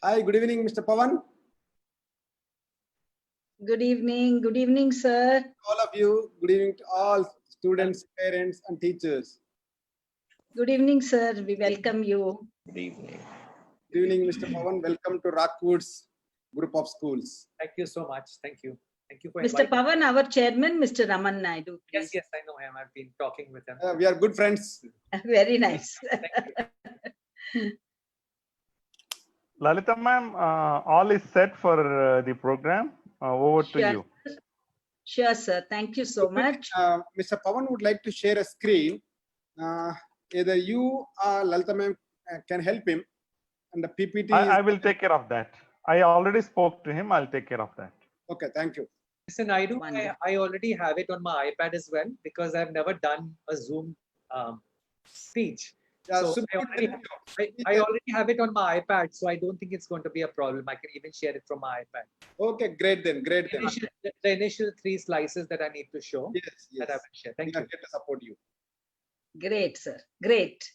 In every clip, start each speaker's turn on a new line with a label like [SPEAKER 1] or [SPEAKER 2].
[SPEAKER 1] Hi, good evening, Mr. Pavan.
[SPEAKER 2] Good evening, sir.
[SPEAKER 1] All of you, good evening to all students, parents, and teachers.
[SPEAKER 2] Good evening, sir. We welcome you.
[SPEAKER 3] Good evening.
[SPEAKER 1] Good evening, Mr. Pavan. Welcome to Rockwood's group of schools.
[SPEAKER 4] Thank you so much. Thank you. Thank you for
[SPEAKER 2] Mr.
[SPEAKER 4] inviting
[SPEAKER 2] Pavan,
[SPEAKER 4] me.
[SPEAKER 2] our chairman, Mr. Raman Naidu,
[SPEAKER 4] Yes,
[SPEAKER 2] please.
[SPEAKER 4] yes, I know him. I've been talking with him.
[SPEAKER 1] We are good friends.
[SPEAKER 2] Very nice.
[SPEAKER 4] Thank you.
[SPEAKER 3] Lalita ma'am, all is set for the program. Over to
[SPEAKER 2] Sure.
[SPEAKER 3] you.
[SPEAKER 2] Sure, sir. Thank you so much.
[SPEAKER 1] Mr. Pavan would like to share a screen. Either you or Lalita ma'am can help him. And the PPT
[SPEAKER 3] I will take care of that. I already spoke to him. I'll take care of that.
[SPEAKER 1] Okay, thank you.
[SPEAKER 4] Listen, I
[SPEAKER 2] Wonderful.
[SPEAKER 4] I already have it on my iPad as well because I've never done a Zoom speech. So I already have it on my iPad, so I don't think it's going to be a problem. I can even share it from my iPad.
[SPEAKER 1] Okay, great then, great then.
[SPEAKER 4] The initial 3 slices that I need to show
[SPEAKER 1] Yes,
[SPEAKER 4] that I
[SPEAKER 1] yes.
[SPEAKER 4] will share.
[SPEAKER 1] We
[SPEAKER 4] Thank
[SPEAKER 1] are
[SPEAKER 4] you.
[SPEAKER 1] here to support you.
[SPEAKER 2] Great, sir. Great.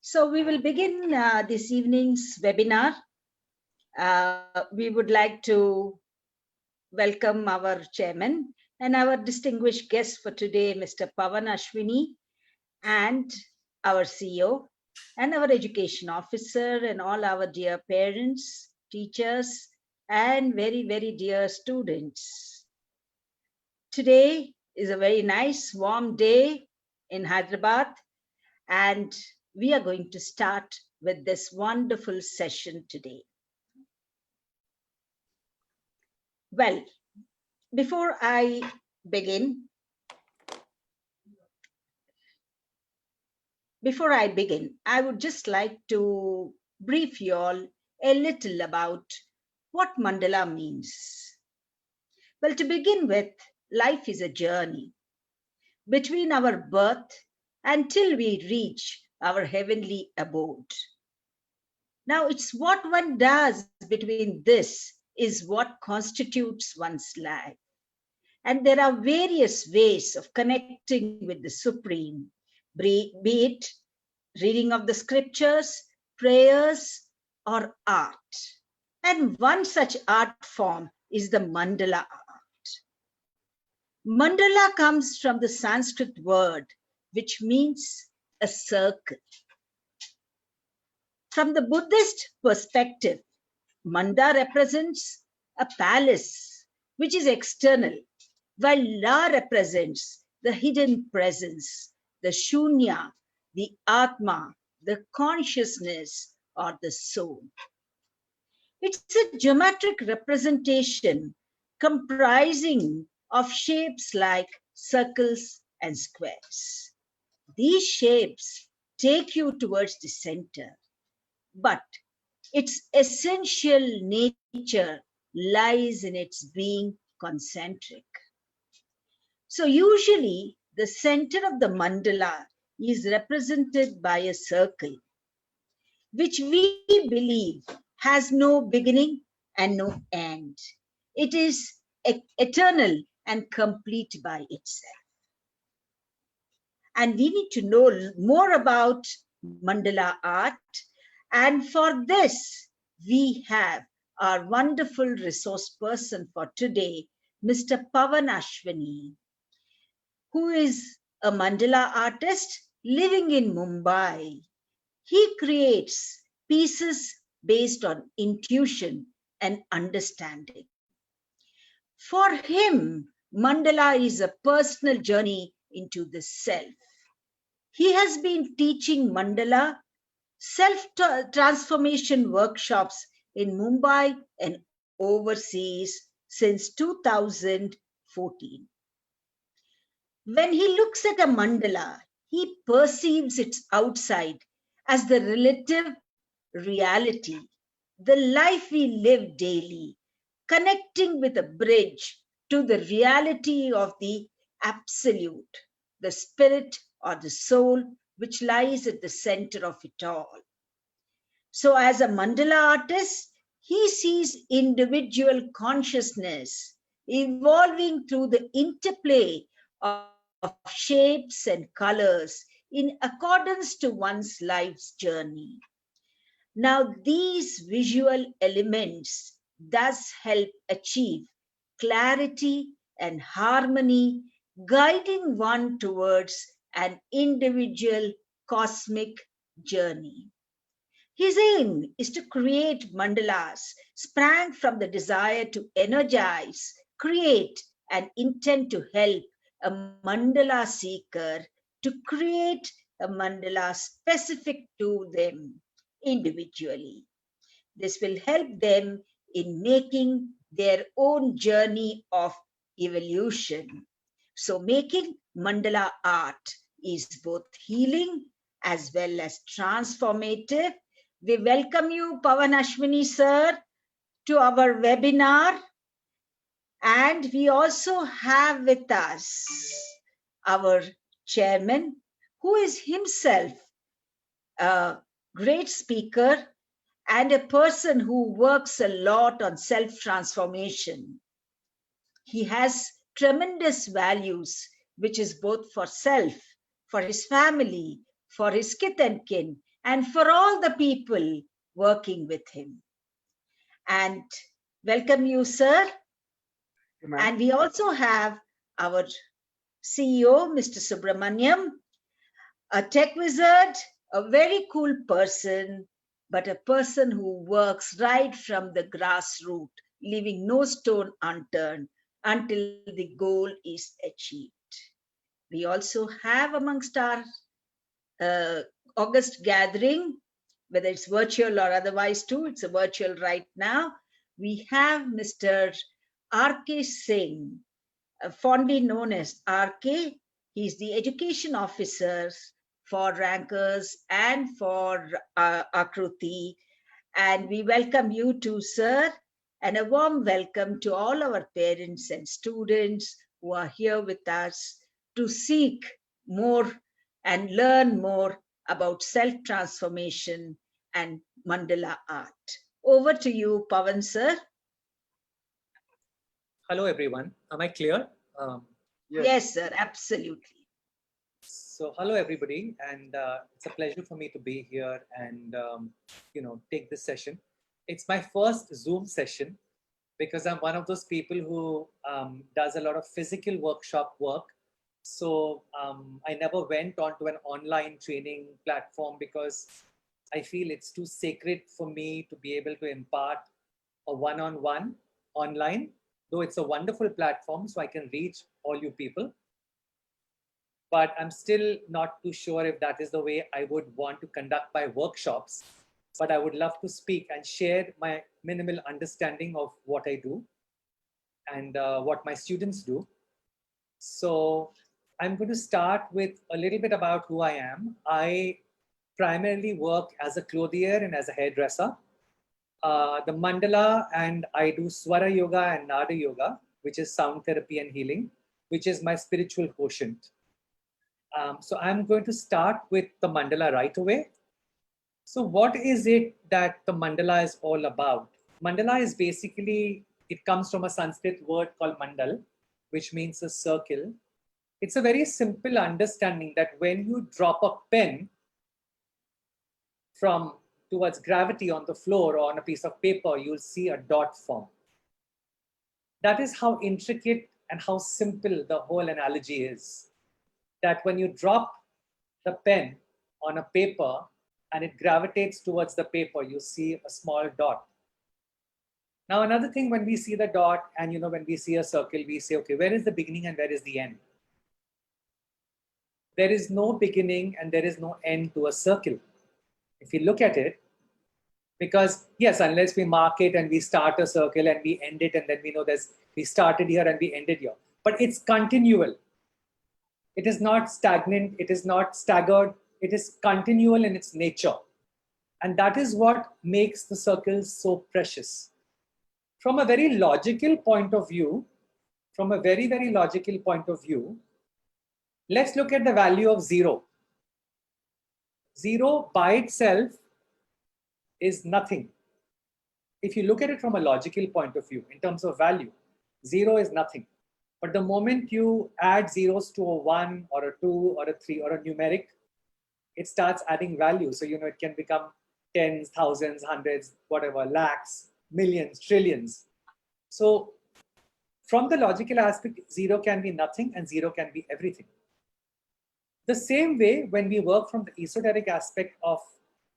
[SPEAKER 2] So we will begin this evening's webinar. We would like to welcome our chairman and our distinguished guest for today, Mr. Pavan Ashwini, and our CEO and our education officer and all our dear parents, teachers, and very, very dear students. Today is a very nice warm day in Hyderabad, and we are going to start with this wonderful session today. Well, before I begin, I would just like to brief you all a little about what mandala means. Well, to begin with, life is a journey between our birth until we reach our heavenly abode. Now, it's what one does between this is what constitutes one's life. And there are various ways of connecting with the Supreme, be it reading of the scriptures, prayers, or art. And one such art form is the mandala art. Mandala comes from the Sanskrit word, which means a circle. From the Buddhist perspective, manda represents a palace, which is external, while la represents the hidden presence, the shunya, the atma, the consciousness, or the soul. It's a geometric representation comprising of shapes like circles and squares. These shapes take you towards the center, but its essential nature lies in its being concentric. So usually the center of the mandala is represented by a circle, which we believe has no beginning and no end. It is eternal and complete by itself. And we need to know more about mandala art. And for this, we have our wonderful resource person for today, Mr. Pavan Ashwini, who is a mandala artist living in Mumbai. He creates pieces based on intuition and understanding. For him, mandala is a personal journey into the self. He has been teaching mandala self-transformation workshops in Mumbai and overseas since 2014. When he looks at a mandala, he perceives its outside as the relative reality, the life we live daily, connecting with a bridge to the reality of the absolute, the spirit or the soul, which lies at the center of it all. So as a mandala artist, he sees individual consciousness evolving through the interplay of shapes and colors in accordance to one's life's journey. Now, these visual elements thus help achieve clarity and harmony, guiding one towards an individual cosmic journey. His aim is to create mandalas sprang from the desire to energize, create, and intent to help a mandala seeker to create a mandala specific to them individually. This will help them in making their own journey of evolution. So, making mandala art is both healing as well as transformative. We welcome you, Pavan Ashwini sir, to our webinar. And we also have with us our chairman, who is himself a great speaker and a person who works a lot on self-transformation. He has tremendous values, which is both for self, for his family, for his kith and kin, and for all the people working with him. And welcome you, sir. And we also have our CEO, Mr. Subramaniam, a tech wizard, a very cool person, but a person who works right from the grassroots, leaving no stone unturned until the goal is achieved. We also have amongst our August gathering, whether it's virtual or otherwise too, it's a virtual right now. We have Mr. R.K. Singh, fondly known as R.K. He's the education officer for Rankers and for Akruti. And we welcome you too, sir. And a warm welcome to all our parents and students who are here with us to seek more and learn more about self-transformation and mandala art. Over to you, Pavan sir.
[SPEAKER 4] Hello, everyone. Am I clear?
[SPEAKER 2] Yes, sir, absolutely.
[SPEAKER 4] So, hello, everybody, and it's a pleasure for me to be here and take this session. It's my first Zoom session because I'm one of those people who does a lot of physical workshop work. So I never went onto an online training platform because I feel it's too sacred for me to be able to impart a one-on-one online, though it's a wonderful platform so I can reach all you people. But I'm still not too sure if that is the way I would want to conduct my workshops. But I would love to speak and share my minimal understanding of what I do and what my students do. So I'm going to start with a little bit about who I am. I primarily work as a clothier and as a hairdresser. The mandala, and I do Swara Yoga and Nada Yoga, which is sound therapy and healing, which is my spiritual quotient. So I'm going to start with the mandala right away. So what is it that the mandala is all about? Mandala is basically, it comes from a Sanskrit word called mandal, which means a circle. It's a very simple understanding that when you drop a pen from towards gravity on the floor or on a piece of paper, you'll see a dot form. That is how intricate and how simple the whole analogy is. That when you drop the pen on a paper and it gravitates towards the paper, you see a small dot. Now, another thing, when we see the dot and when we see a circle, we say, okay, where is the beginning and where is the end? There is no beginning and there is no end to a circle. If you look at it, because yes, unless we mark it and we start a circle and we end it and then we know we started here and we ended here, but it's continual. It is not stagnant, it is not staggered, it is continual in its nature. And that is what makes the circles so precious. From a very logical point of view, let's look at the value of 0. 0 by itself is nothing. If you look at it from a logical point of view, in terms of value, 0 is nothing. But the moment you add zeros to a 1 or a 2 or a 3 or a numeric, it starts adding value. So, it can become tens, thousands, hundreds, whatever, lakhs, millions, trillions. So from the logical aspect, 0 can be nothing and 0 can be everything. The same way, when we work from the esoteric aspect of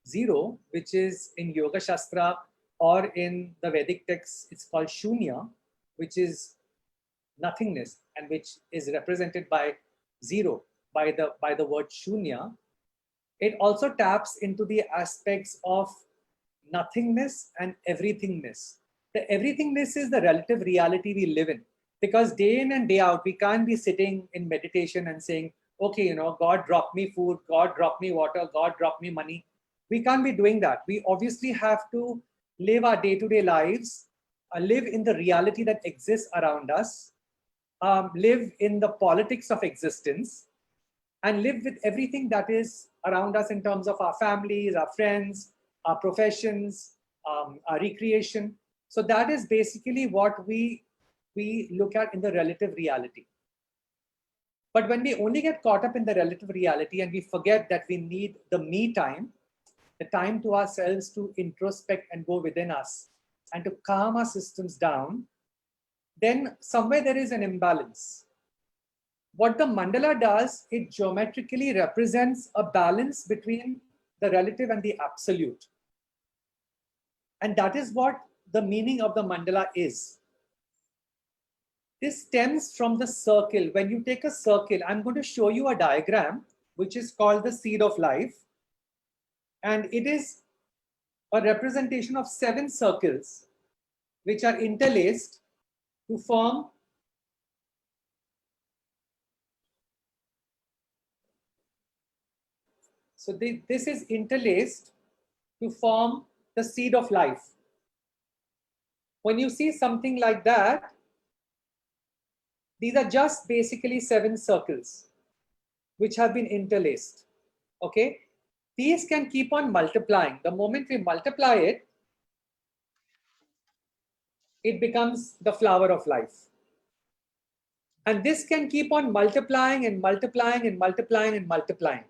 [SPEAKER 4] 0, which is in Yoga Shastra or in the Vedic texts, it's called Shunya, which is nothingness, and which is represented by 0, by the word Shunya. It also taps into the aspects of nothingness and everythingness. The everythingness is the relative reality we live in, because day in and day out, we can't be sitting in meditation and saying, okay, you know, God drop me food, God drop me water, God drop me money. We can't be doing that. We obviously have to live our day-to-day lives, live in the reality that exists around us, live in the politics of existence, and live with everything that is around us in terms of our families, our friends, our professions, our recreation. So that is basically what we look at in the relative reality. But when we only get caught up in the relative reality and we forget that we need the me time, the time to ourselves to introspect and go within us and to calm our systems down, then somewhere there is an imbalance. What the mandala does, it geometrically represents a balance between the relative and the absolute. And that is what the meaning of the mandala is. This stems from the circle. When you take a circle, I'm going to show you a diagram, which is called the seed of life. And it is a representation of 7 circles, which are interlaced to form this is interlaced to form the seed of life. When you see something like that, these are just basically 7 circles which have been interlaced. Okay? These can keep on multiplying. The moment we multiply it, it becomes the flower of life. And this can keep on multiplying and multiplying and multiplying and multiplying.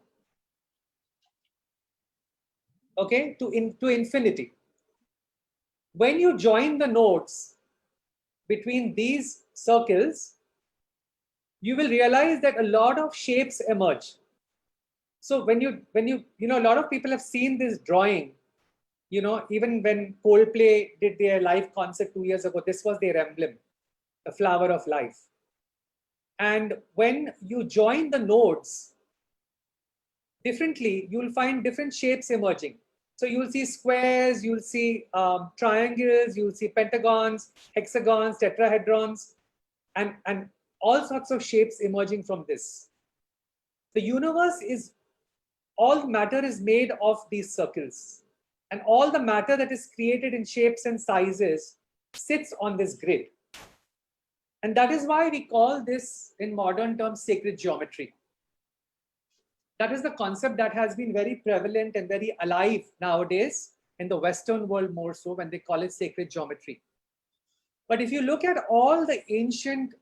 [SPEAKER 4] Okay, to infinity. When you join the nodes between these circles, you will realize that a lot of shapes emerge. So when you know, a lot of people have seen this drawing, you know, even when Coldplay did their live concert 2 years ago, this was their emblem, the flower of life. And when you join the nodes differently, you'll find different shapes emerging. So you'll see squares, you'll see triangles, you'll see pentagons, hexagons, tetrahedrons, and all sorts of shapes emerging from this. The universe is, all matter is made of these circles. And all the matter that is created in shapes and sizes sits on this grid. And that is why we call this, in modern terms, sacred geometry. That is the concept that has been very prevalent and very alive nowadays in the Western world, more so, when they call it sacred geometry. But if you look at all the ancient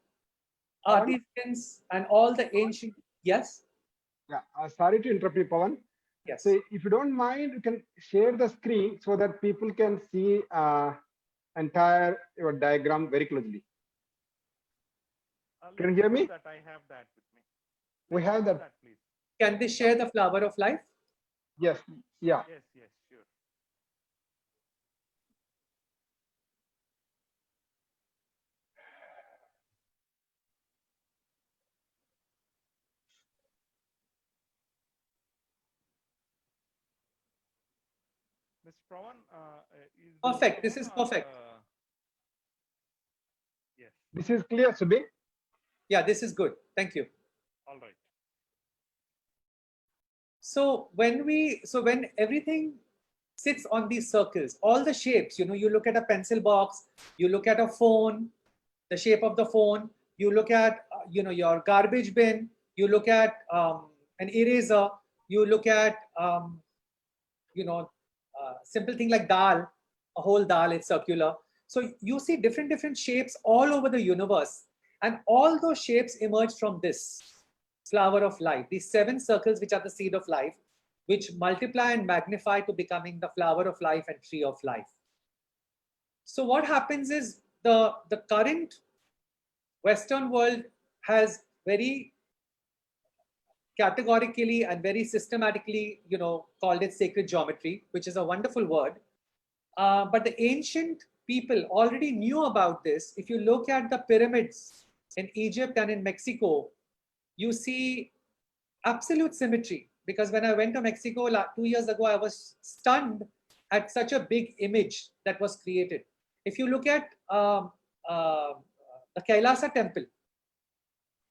[SPEAKER 4] artisans and all the ancient, yes?
[SPEAKER 1] Yeah, sorry to interrupt you, Pawan.
[SPEAKER 4] Yes.
[SPEAKER 1] So if you don't mind, you can share the screen so that people can see entire your diagram very closely. Can you hear me?
[SPEAKER 3] That I have that with me.
[SPEAKER 1] We have that.
[SPEAKER 3] Please.
[SPEAKER 4] Can they share the flower of life?
[SPEAKER 1] Yes. Yeah.
[SPEAKER 3] Yes, yes, sure. Mr. Pravan, is
[SPEAKER 4] Perfect. This is perfect.
[SPEAKER 3] Yes.
[SPEAKER 1] This is clear, Subhi.
[SPEAKER 4] Yeah, this is good. Thank you.
[SPEAKER 3] All right.
[SPEAKER 4] So when everything sits on these circles, all the shapes, you know, you look at a pencil box, you look at a phone, the shape of the phone, you look at, you know, your garbage bin, you look at an eraser, you look at, you know, simple thing like dal, a whole dal is circular. So you see different shapes all over the universe. And all those shapes emerge from this flower of life, these 7 circles, which are the seed of life. which multiply and magnify to becoming the flower of life and tree of life. So what happens is the current Western world has very categorically and very systematically, called it sacred geometry, which is a wonderful word. But the ancient people already knew about this. If you look at the pyramids in Egypt and in Mexico, you see absolute symmetry. Because when I went to Mexico 2 years ago, I was stunned at such a big image that was created. If you look at the Kailasa temple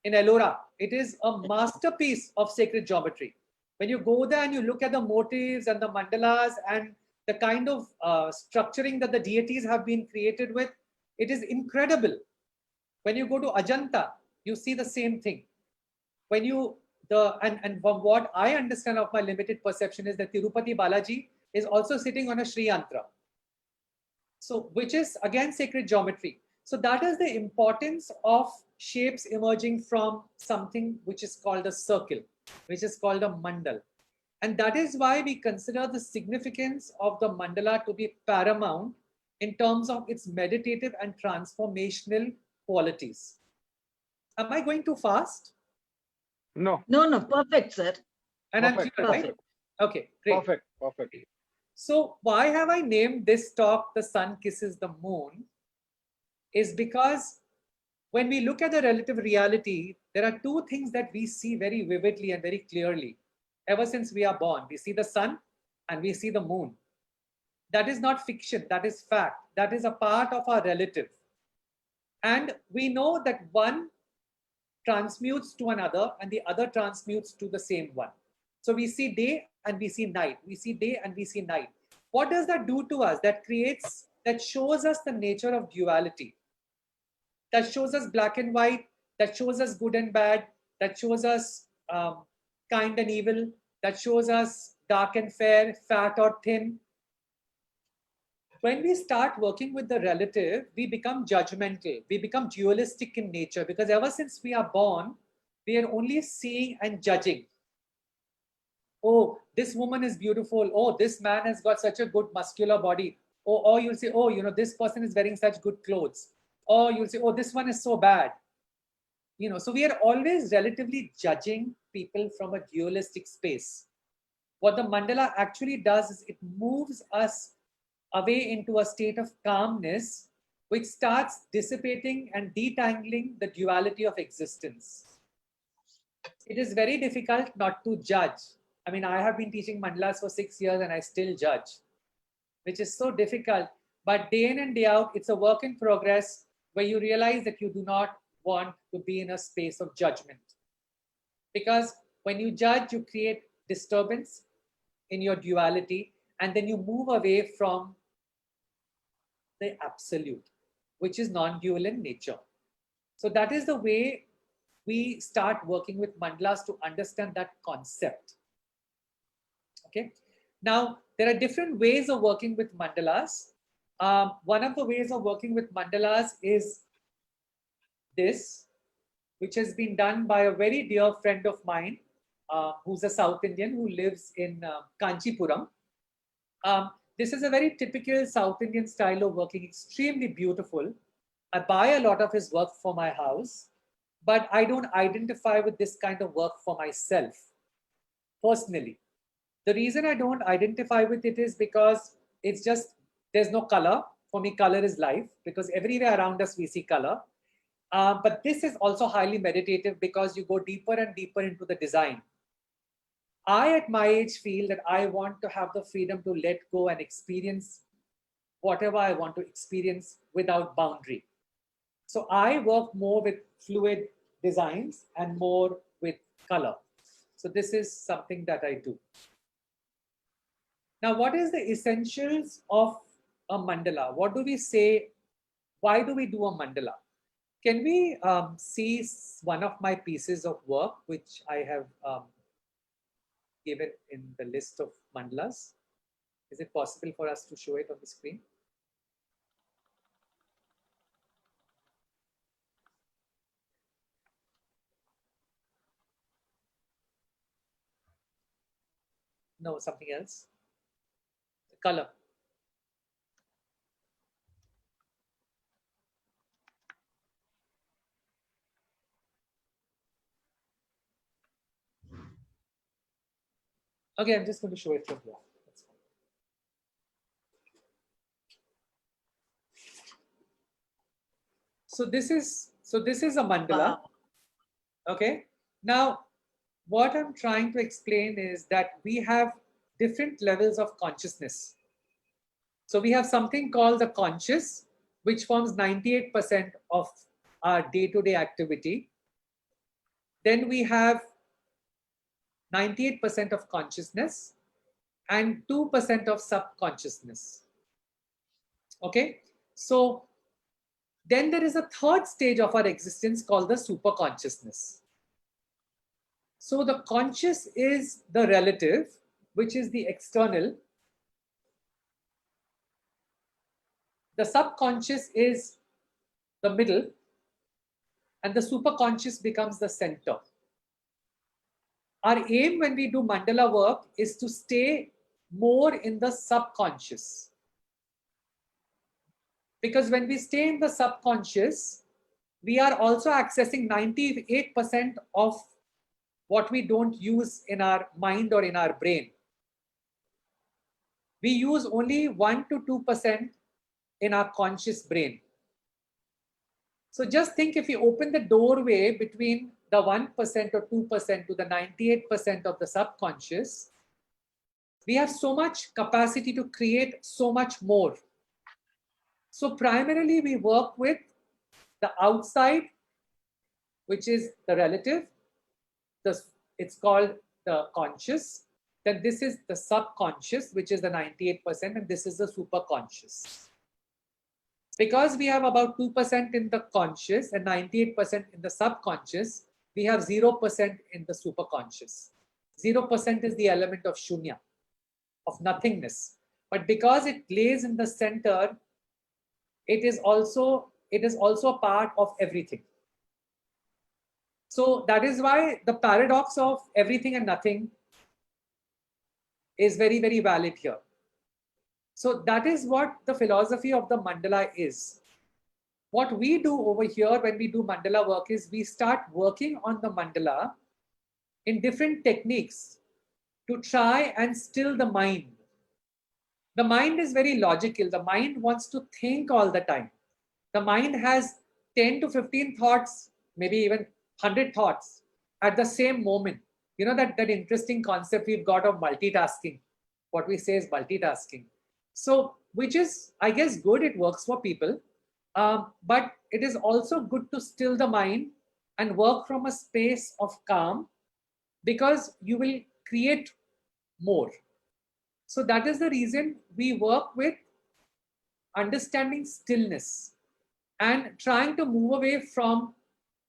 [SPEAKER 4] in Ellora, it is a masterpiece of sacred geometry. When you go there and you look at the motifs and the mandalas and the kind of structuring that the deities have been created with, it is incredible. When you go to Ajanta, you see the same thing. When you and from what I understand of my limited perception is that Tirupati Balaji is also sitting on a Sri Yantra. So, which is again sacred geometry. So that is the importance of shapes emerging from something which is called a circle, which is called a mandal. And that is why we consider the significance of the mandala to be paramount in terms of its meditative and transformational qualities. Am I going too fast?
[SPEAKER 3] No.
[SPEAKER 2] No, perfect, sir.
[SPEAKER 4] And
[SPEAKER 1] Perfect,
[SPEAKER 4] I'm clear, right?
[SPEAKER 1] perfect.
[SPEAKER 4] Okay, great.
[SPEAKER 1] Perfect.
[SPEAKER 4] So why have I named this talk The Sun Kisses the Moon? Is because when we look at the relative reality, there are two things that we see very vividly and very clearly. Ever since we are born, we see the sun and we see the moon. That is not fiction, that is fact. That is a part of our relative. And we know that one transmutes to another and the other transmutes to the same one. So we see day and we see night. We see day and we see night. What does that do to us? That shows us the nature of duality. That shows us black and white. That shows us good and bad. That shows us kind and evil. That shows us dark and fair, fat or thin. When we start working with the relative, we become judgmental. We become dualistic in nature because ever since we are born, we are only seeing and judging. Oh, this woman is beautiful. Oh, this man has got such a good muscular body. Or you'll say, oh, this person is wearing such good clothes. Or you'll say, oh, this one is so bad. So we are always relatively judging people from a dualistic space. What the mandala actually does is it moves us away into a state of calmness, which starts dissipating and detangling the duality of existence. It is very difficult not to judge. I mean, I have been teaching mandalas for 6 years and I still judge, which is so difficult. But day in and day out, it's a work in progress where you realize that you do not want to be in a space of judgment. Because when you judge, you create disturbance in your duality, and then you move away from the absolute, which is non-dual in nature. So that is the way we start working with mandalas to understand that concept. Okay. Now, there are different ways of working with mandalas. One of the ways of working with mandalas is this, which has been done by a very dear friend of mine, who's a South Indian who lives in Kanchipuram. This is a very typical South Indian style of working, extremely beautiful. I buy a lot of his work for my house, but I don't identify with this kind of work for myself personally. The reason I don't identify with it is because it's just, there's no color. For me, color is life because everywhere around us we see color. But this is also highly meditative because you go deeper and deeper into the design. I, at my age, feel that I want to have the freedom to let go and experience whatever I want to experience without boundary. So I work more with fluid designs and more with color. So this is something that I do. Now, what is the essentials of a mandala? What do we say? Why do we do a mandala? Can we see one of my pieces of work, which I have given in the list of mandalas? Is it possible for us to show it on the screen? No, something else. Color. Okay, I'm just going to show it from here. That's fine. So this is a mandala.
[SPEAKER 2] Wow.
[SPEAKER 4] Okay. Now, what I'm trying to explain is that we have different levels of consciousness. So we have something called the conscious, which forms 98% of our day-to-day activity. Then we have 98% of consciousness and 2% of subconsciousness. Okay. So then there is a third stage of our existence called the superconsciousness. So the conscious is the relative, which is the external. The subconscious is the middle, and the superconscious becomes the center. Our aim when we do mandala work is to stay more in the subconscious. Because when we stay in the subconscious, we are also accessing 98% of what we don't use in our mind or in our brain. We use only 1 to 2% in our conscious brain. So just think, if you open the doorway between the 1% or 2% to the 98% of the subconscious, we have so much capacity to create so much more. So primarily we work with the outside, which is the relative. It's called the conscious. Then this is the subconscious, which is the 98%, and this is the superconscious. Because we have about 2% in the conscious and 98% in the subconscious, we have 0% in the superconscious. 0% is the element of shunya, of nothingness. But because it lays in the center, it is also a part of everything. So that is why the paradox of everything and nothing is very, very valid here. So that is what the philosophy of the mandala is. What we do over here when we do mandala work is we start working on the mandala in different techniques to try and still the mind. The mind is very logical. The mind wants to think all the time. The mind has 10 to 15 thoughts, maybe even 100 thoughts at the same moment. You know that interesting concept we've got of multitasking. What we say is multitasking. So, which is, I guess, good. It works for people. But it is also good to still the mind and work from a space of calm, because you will create more. So that is the reason we work with understanding stillness and trying to move away from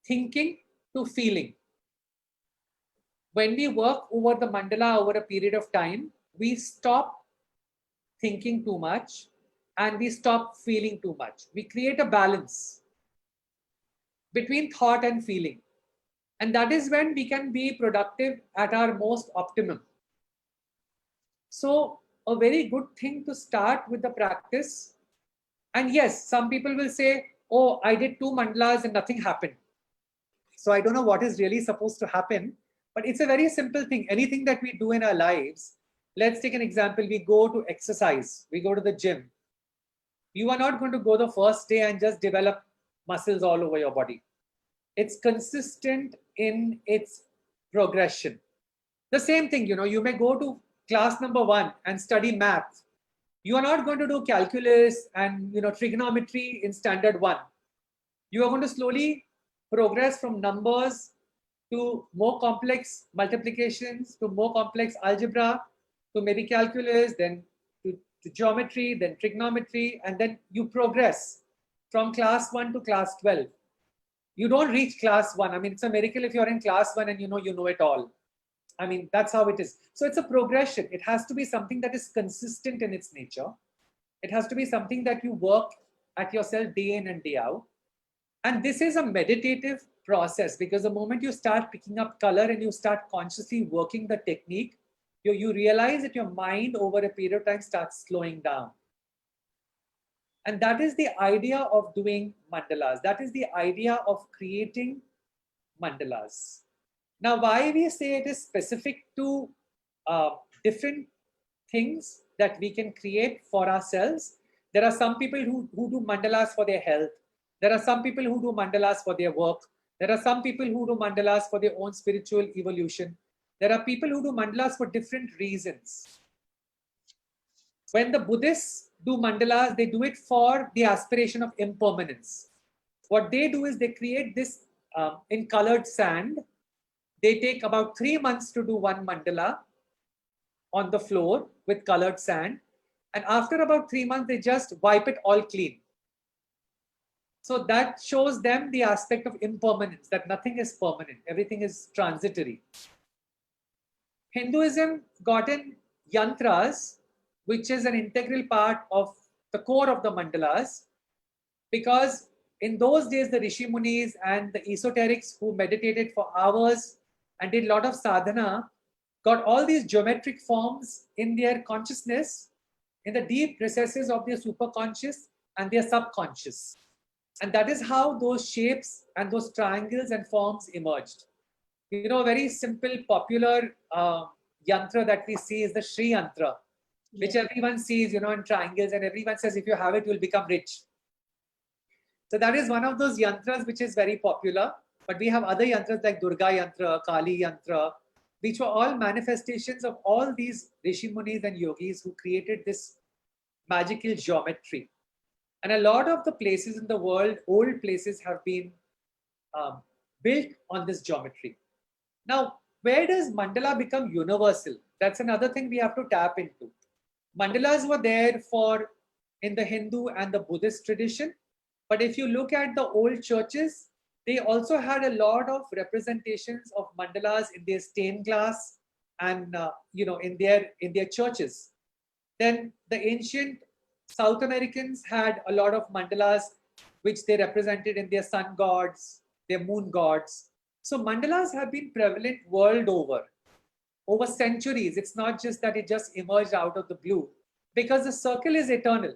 [SPEAKER 4] thinking to feeling. When we work over the mandala over a period of time, we stop thinking too much and we stop feeling too much. We create a balance between thought and feeling. And that is when we can be productive at our most optimum. So a very good thing to start with the practice. And yes, some people will say, oh, I did 2 mandalas and nothing happened. So I don't know what is really supposed to happen, but it's a very simple thing. Anything that we do in our lives, let's take an example. We go to exercise, we go to the gym. You are not going to go the first day and just develop muscles all over your body. It's consistent in its progression. The same thing, you may go to class number 1 and study math. You are not going to do calculus and trigonometry in standard 1. You are going to slowly progress from numbers to more complex multiplications, to more complex algebra, to maybe calculus, then to geometry, then trigonometry, and then you progress from class 1 to class 12. You don't reach class 1. I mean, it's a miracle if you're in class 1 and you know it all. I mean, that's how it is. So it's a progression. It has to be something that is consistent in its nature. It has to be something that you work at yourself day in and day out. And this is a meditative process, because the moment you start picking up color and you start consciously working the technique, you realize that your mind over a period of time starts slowing down. And that is the idea of doing mandalas. That is the idea of creating mandalas. Now, why we say it is specific to different things that we can create for ourselves. There are some people who do mandalas for their health. There are some people who do mandalas for their work. There are some people who do mandalas for their own spiritual evolution. There are people who do mandalas for different reasons. When the Buddhists do mandalas, they do it for the aspiration of impermanence. What they do is they create this in colored sand. They take about 3 months to do one mandala on the floor with colored sand. And after about 3 months, they just wipe it all clean. So that shows them the aspect of impermanence, that nothing is permanent, everything is transitory. Hinduism got in yantras, which is an integral part of the core of the mandalas, because in those days, the Rishi Munis and the esoterics who meditated for hours and did a lot of sadhana got all these geometric forms in their consciousness, in the deep recesses of their superconscious and their subconscious. And that is how those shapes and those triangles and forms emerged. You know, a very simple, popular yantra that we see is the Shri Yantra, which everyone sees, you know, in triangles, and everyone says, if you have it, you'll become rich. So that is one of those yantras which is very popular. But we have other yantras like Durga Yantra, Kali Yantra, which were all manifestations of all these Rishi Munis and yogis who created this magical geometry. And a lot of the places in the world, old places, have been built on this geometry. Now, where does mandala become universal? That's another thing we have to tap into. Mandalas were there in the Hindu and the Buddhist tradition. But if you look at the old churches, they also had a lot of representations of mandalas in their stained glass and in their churches. Then the ancient South Americans had a lot of mandalas which they represented in their sun gods, their moon gods. So mandalas have been prevalent world over centuries. It's not just that it just emerged out of the blue, because the circle is eternal.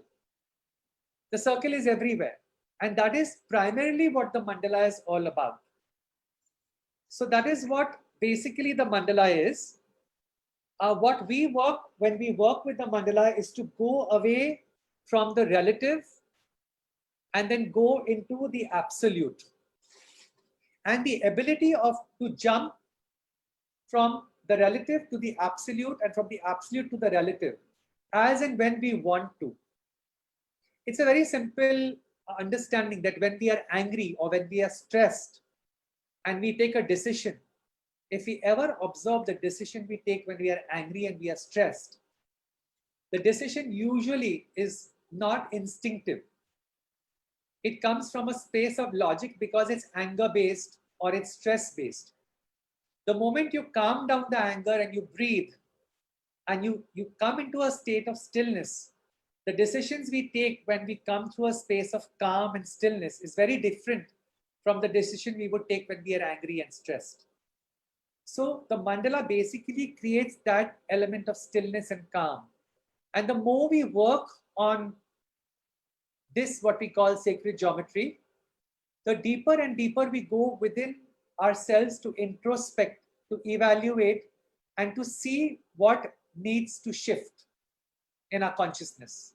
[SPEAKER 4] The circle is everywhere. And that is primarily what the mandala is all about. So that is what basically the mandala is. When we work with the mandala is to go away from the relative and then go into the absolute. And the ability to jump from the relative to the absolute and from the absolute to the relative, as and when we want to. It's a very simple understanding that when we are angry or when we are stressed and we take a decision, if we ever observe the decision we take when we are angry and we are stressed, the decision usually is not instinctive. It comes from a space of logic because it's anger-based or it's stress-based. The moment you calm down the anger and you breathe and you come into a state of stillness, the decisions we take when we come through a space of calm and stillness is very different from the decision we would take when we are angry and stressed. So the mandala basically creates that element of stillness and calm. And the more we work on this, what we call sacred geometry, the deeper and deeper we go within ourselves to introspect, to evaluate, and to see what needs to shift in our consciousness.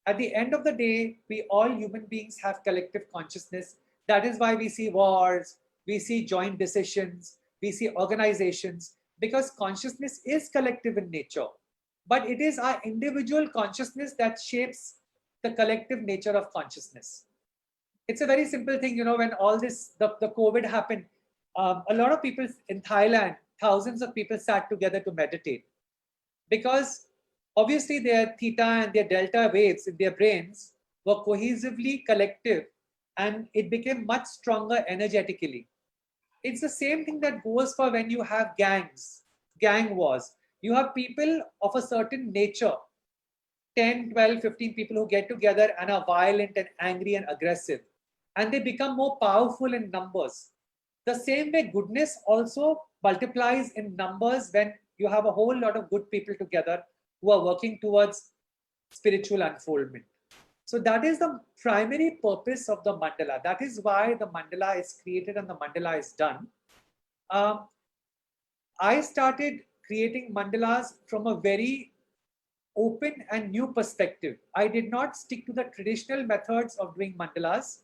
[SPEAKER 4] At the end of the day, we all human beings have collective consciousness. That is why we see wars, we see joint decisions, we see organizations, because consciousness is collective in nature. But it is our individual consciousness that shapes the collective nature of consciousness. It's a very simple thing, when all this, the COVID happened, a lot of people in Thailand, thousands of people sat together to meditate. Because obviously their theta and their delta waves in their brains were cohesively collective, and it became much stronger energetically. It's the same thing that goes for when you have gangs, gang wars. You have people of a certain nature, 10, 12, 15 people who get together and are violent and angry and aggressive. And they become more powerful in numbers. The same way goodness also multiplies in numbers when You have a whole lot of good people together who are working towards spiritual unfoldment. So that is the primary purpose of the mandala. That is why the mandala is created and the mandala is done. I started creating mandalas from a very open and new perspective. I did not stick to the traditional methods of doing mandalas,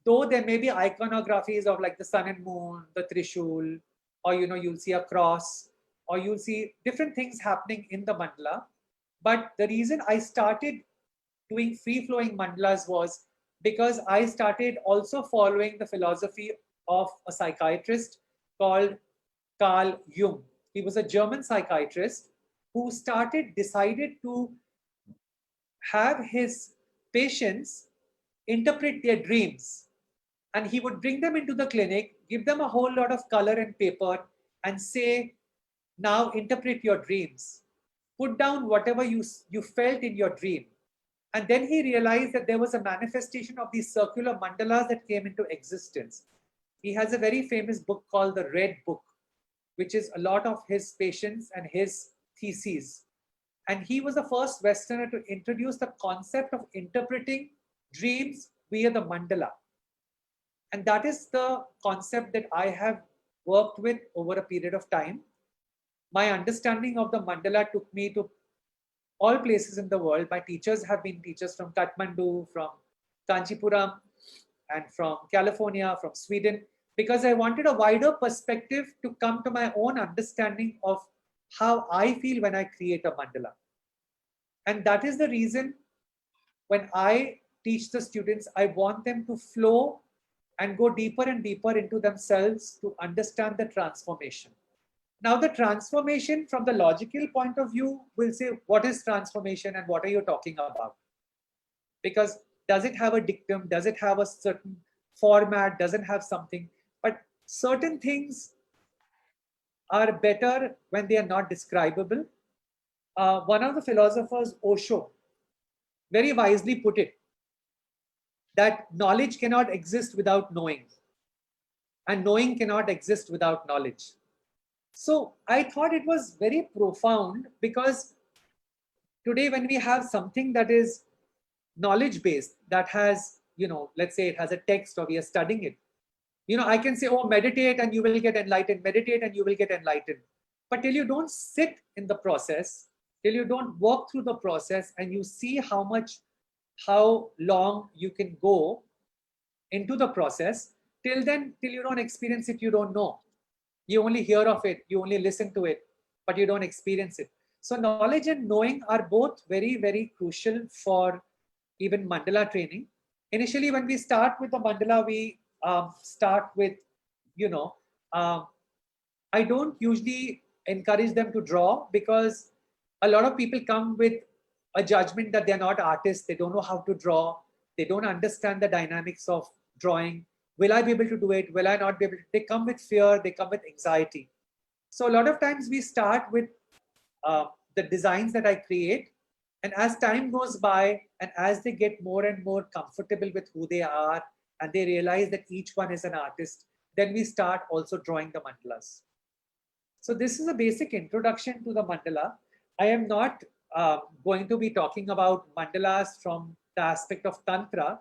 [SPEAKER 4] though there may be iconographies of like the sun and moon, the Trishul, or you'll see a cross, or you'll see different things happening in the mandala. But the reason I started doing free-flowing mandalas was because I started also following the philosophy of a psychiatrist called Carl Jung. He was a German psychiatrist who decided to have his patients interpret their dreams. And he would bring them into the clinic, give them a whole lot of color and paper, and say, now interpret your dreams. Put down whatever you felt in your dream. And then he realized that there was a manifestation of these circular mandalas that came into existence. He has a very famous book called The Red Book, which is a lot of his patients and his theses. And he was the first Westerner to introduce the concept of interpreting dreams via the mandala. And that is the concept that I have worked with over a period of time. My understanding of the mandala took me to all places in the world. My teachers have been teachers from Kathmandu, from Kanchipuram, and from California, from Sweden, because I wanted a wider perspective to come to my own understanding of how I feel when I create a mandala. And that is the reason when I teach the students, I want them to flow and go deeper and deeper into themselves to understand the transformation. Now, the transformation from the logical point of view will say, what is transformation and what are you talking about? Because does it have a dictum? Does it have a certain format? Does it have something? But certain things are better when they are not describable. One of the philosophers, Osho, very wisely put it, that knowledge cannot exist without knowing, and knowing cannot exist without knowledge. So I thought it was very profound, because today when we have something that is knowledge based, that has, let's say it has a text or we are studying it, I can say, oh, meditate and you will get enlightened, meditate and you will get enlightened. But till you don't sit in the process, till you don't walk through the process and you see how long you can go into the process, till you don't experience it, you don't know. You only hear of it, you only listen to it, but you don't experience it. So knowledge and knowing are both very, very crucial for even mandala training. Initially, when we start with the mandala, we start with, I don't usually encourage them to draw, because a lot of people come with a judgment that they're not artists, they don't know how to draw, they don't understand the dynamics of drawing. Will I be able to do it? Will I not be able to? They come with fear, they come with anxiety. So a lot of times we start with the designs that I create, and as time goes by and as they get more and more comfortable with who they are and they realize that each one is an artist, then we start also drawing the mandalas. So this is a basic introduction to the mandala. I am not going to be talking about mandalas from the aspect of Tantra,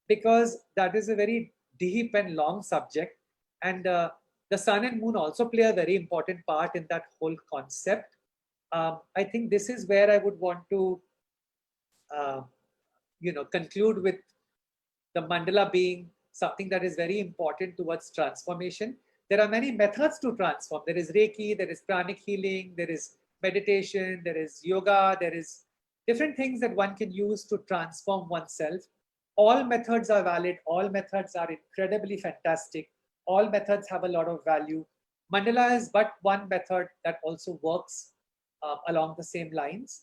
[SPEAKER 4] because that is a very deep and long subject. And the sun and moon also play a very important part in that whole concept. I think this is where I would want to, conclude with the mandala being something that is very important towards transformation. There are many methods to transform. There is Reiki, there is pranic healing, there is meditation, there is yoga, there is different things that one can use to transform oneself. All methods are valid. All methods are incredibly fantastic. All methods have a lot of value. Mandala is but one method that also works along the same lines.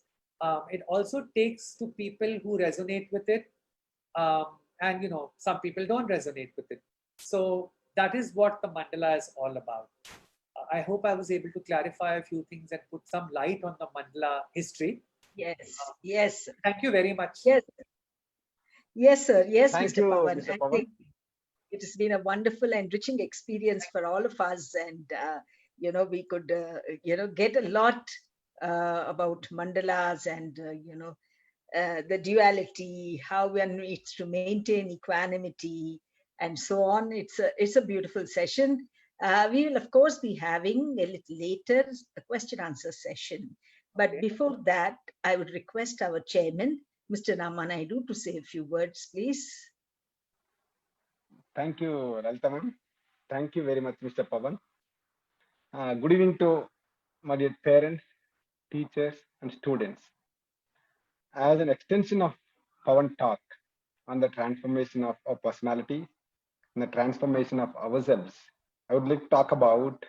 [SPEAKER 4] It also takes to people who resonate with it. And some people don't resonate with it. So that is what the mandala is all about. I hope I was able to clarify a few things and put some light on the mandala history.
[SPEAKER 2] Yes.
[SPEAKER 4] Thank you very much.
[SPEAKER 2] Yes, sir. Yes,
[SPEAKER 3] Thank
[SPEAKER 2] Mr.
[SPEAKER 3] you,
[SPEAKER 2] Pawan.
[SPEAKER 3] Mr.
[SPEAKER 2] I
[SPEAKER 3] Pawan.
[SPEAKER 2] think it has been a wonderful, enriching experience for all of us. And we could, get a lot about mandalas and, the duality, how one needs to maintain equanimity, and so on. It's a beautiful session. We will, of course, be having a little later a question answer session. But
[SPEAKER 4] Okay.
[SPEAKER 2] before that, I would request our chairman, Mr. Ramanaidu, to say a few words, please.
[SPEAKER 1] Thank you, Lalita ma'am. Thank you very much, Mr. Pavan. Good evening to my dear parents, teachers, and students. As an extension of Pavan talk on the transformation of our personality and the transformation of ourselves, I would like to talk about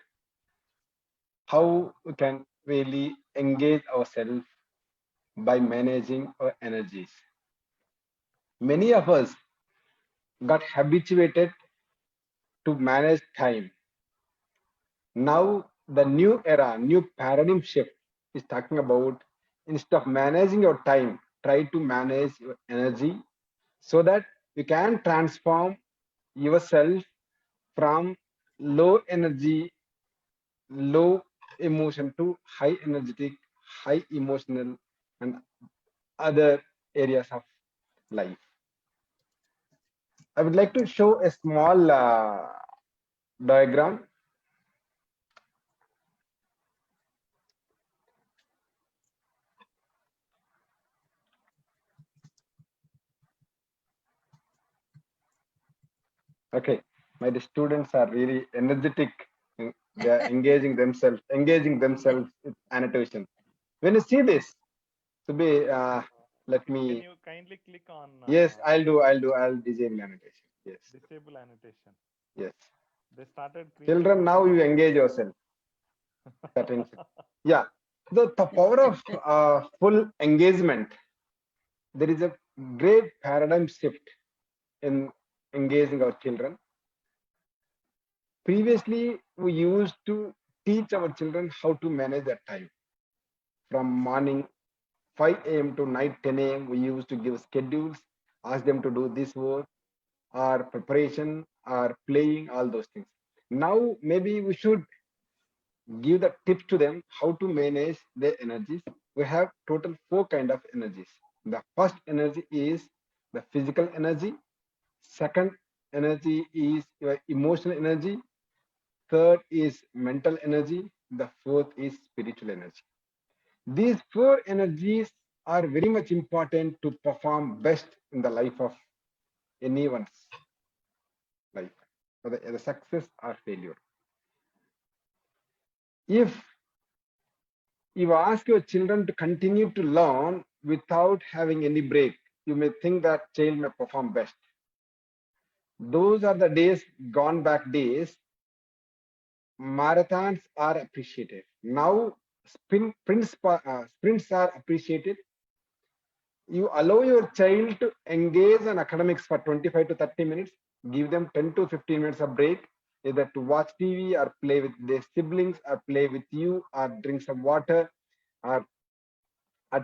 [SPEAKER 1] how we can really engage ourselves by managing our energies. Many of us got habituated to manage time. Now, the new era, new paradigm shift is talking about instead of managing your time, try to manage your energy so that you can transform yourself from low energy, low emotion to high energetic, high emotional, and other areas of life. I would like to show a small diagram. Okay, my students are really energetic. They are engaging themselves with annotation. When you see this, to be, let
[SPEAKER 3] Can
[SPEAKER 1] me.
[SPEAKER 3] you kindly click on
[SPEAKER 1] Yes, I'll disable annotation. Yes,
[SPEAKER 3] disable annotation?
[SPEAKER 1] yes.
[SPEAKER 3] They started creating.
[SPEAKER 1] Children, now you engage yourself. Yeah, the power of full engagement. There is a great paradigm shift in engaging our children. Previously, we used to teach our children how to manage their time. From morning 5 a.m. to night 10 a.m., we used to give schedules, ask them to do this work, or preparation, or playing, all those things. Now, maybe we should give the tips to them how to manage their energies. We have total 4 kind of energies. The first energy is the physical energy. Second energy is your emotional energy. Third is mental energy. The fourth is spiritual energy. These 4 energies are very much important to perform best in the life of anyone's life, whether the success or failure. If you ask your children to continue to learn without having any break, you may think that child may perform best. Those are the days, gone back days. Marathons are appreciated. Now, sprints are appreciated. You allow your child to engage in academics for 25 to 30 minutes, give them 10 to 15 minutes of break, either to watch TV or play with their siblings or play with you or drink some water or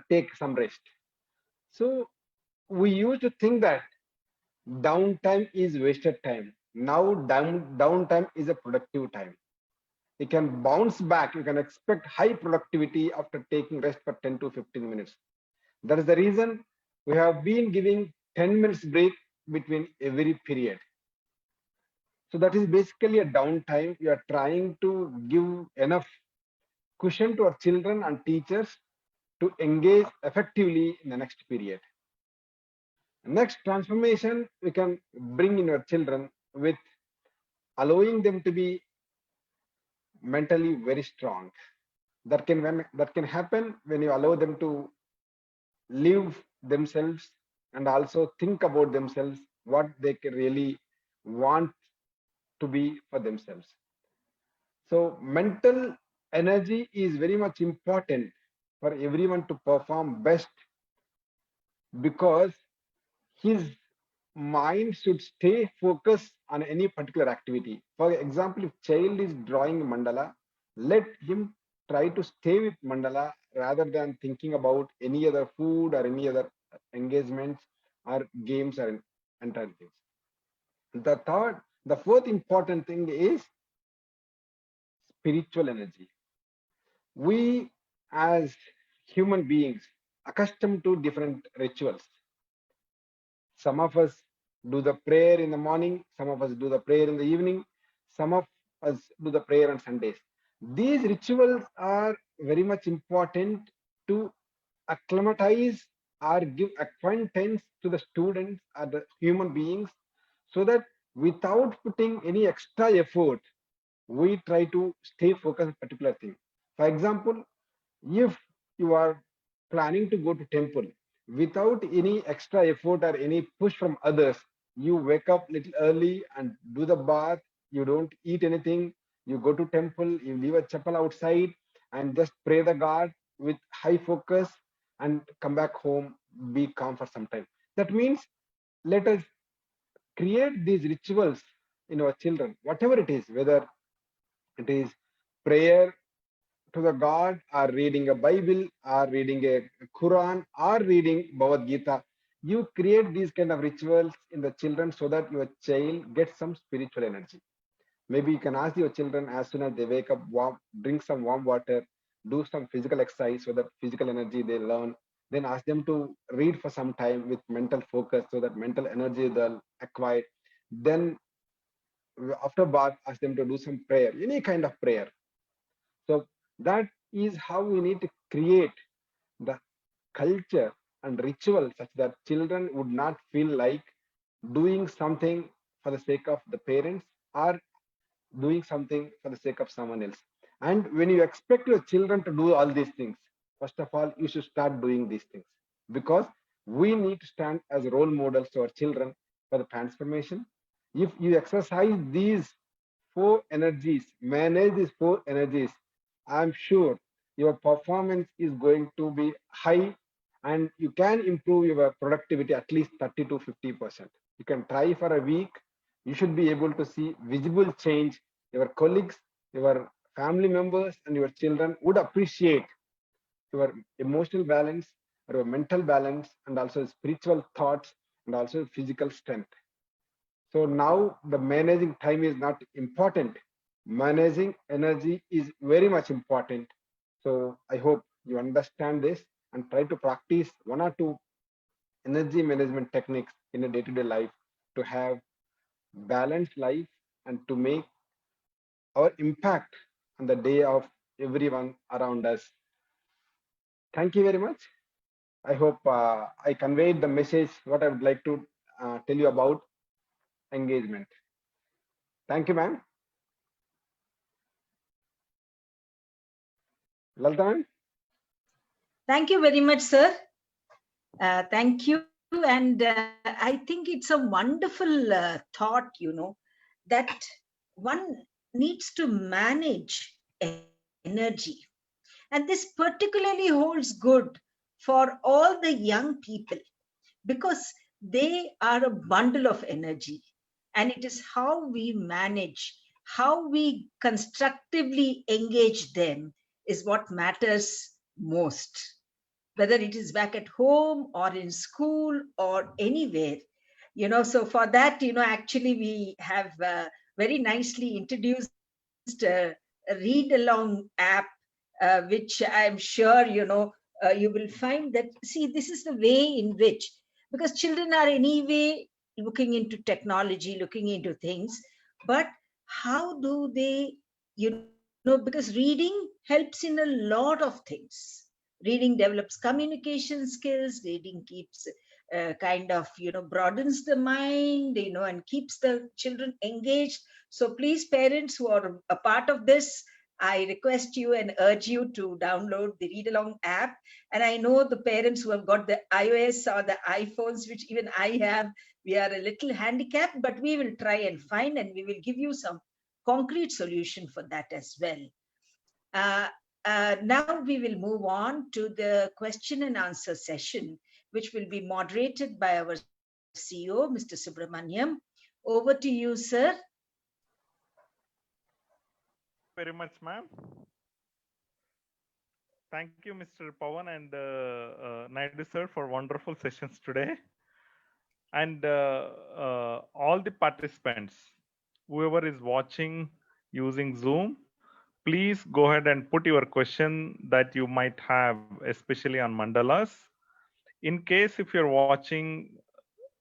[SPEAKER 1] take some rest. So we used to think that downtime is wasted time. Now downtime is a productive time. You can bounce back. You can expect high productivity after taking rest for 10 to 15 minutes. That is the reason we have been giving 10 minutes break between every period. So that is basically a downtime. We are trying to give enough cushion to our children and teachers to engage effectively in the next period. Next transformation we can bring in our children with allowing them to be mentally very strong. That can happen when you allow them to live themselves and also think about themselves, what they can really want to be for themselves. So mental energy is very much important for everyone to perform best, because his mind should stay focused on any particular activity. For example, if child is drawing mandala, let him try to stay with mandala rather than thinking about any other food or any other engagements or games or entire things. The fourth important thing is spiritual energy. We as human beings accustomed to different rituals. Some of us do the prayer in the morning, some of us do the prayer in the evening, some of us do the prayer on Sundays. These rituals are very much important to acclimatize or give acquaintance to the students or the human beings, so that without putting any extra effort, we try to stay focused on a particular thing. For example, if you are planning to go to temple without any extra effort or any push from others, you wake up little early and do the bath, you don't eat anything, you go to temple, you leave a chapel outside and just pray the God with high focus and come back home, be calm for some time. That means let us create these rituals in our children, whatever it is, whether it is prayer to the God, or reading a Bible, or reading a Quran, or reading Bhagavad Gita. You create these kind of rituals in the children so that your child gets some spiritual energy. Maybe you can ask your children as soon as they wake up, drink some warm water, do some physical exercise so that physical energy they learn. Then ask them to read for some time with mental focus so that mental energy they'll acquire. Then after bath, ask them to do some prayer, any kind of prayer. So that is how we need to create the culture and ritual such that children would not feel like doing something for the sake of the parents or doing something for the sake of someone else. And when you expect your children to do all these things, first of all, you should start doing these things, because we need to stand as role models to our children for the transformation. If you exercise these four energies, manage these four energies, I'm sure your performance is going to be high and you can improve your productivity at least 30 to 50%. You can try for a week. You should be able to see visible change. Your colleagues, your family members, and your children would appreciate your emotional balance, your mental balance, and also spiritual thoughts, and also physical strength. So now the managing time is not important. Managing energy is very much important. So I hope you understand this and try to practice one or two energy management techniques in a day-to-day life to have balanced life and to make our impact on the day of everyone around us. Thank you very much. I hope I conveyed the message, what I would like to tell you about engagement. Thank you, ma'am. Lalita ma'am.
[SPEAKER 2] Thank you very much, sir. Thank you. And I think it's a wonderful thought, that one needs to manage energy. And this particularly holds good for all the young people, because they are a bundle of energy. And it is how we manage, how we constructively engage them is what matters most, whether it is back at home or in school or anywhere. So for that, actually we have very nicely introduced a read along app, which I'm sure you will find that, see, this is the way in which, because children are anyway looking into technology, looking into things, but how do they, because reading helps in a lot of things. Reading develops communication skills, reading keeps kind of broadens the mind, and keeps the children engaged. So please, parents who are a part of this, I request you and urge you to download the Read Along app. And I know the parents who have got the iOS or the iPhones, which even I have, we are a little handicapped, but we will try and find, and we will give you some concrete solution for that as well. Now we will move on to the question and answer session, which will be moderated by our CEO, Mr. Subramaniam. Over to you, sir.
[SPEAKER 3] Very much, ma'am. Thank you, Mr. Pawan and Naidu sir, for wonderful sessions today. And all the participants, whoever is watching using Zoom, please go ahead and put your question that you might have, especially on mandalas. In case if you're watching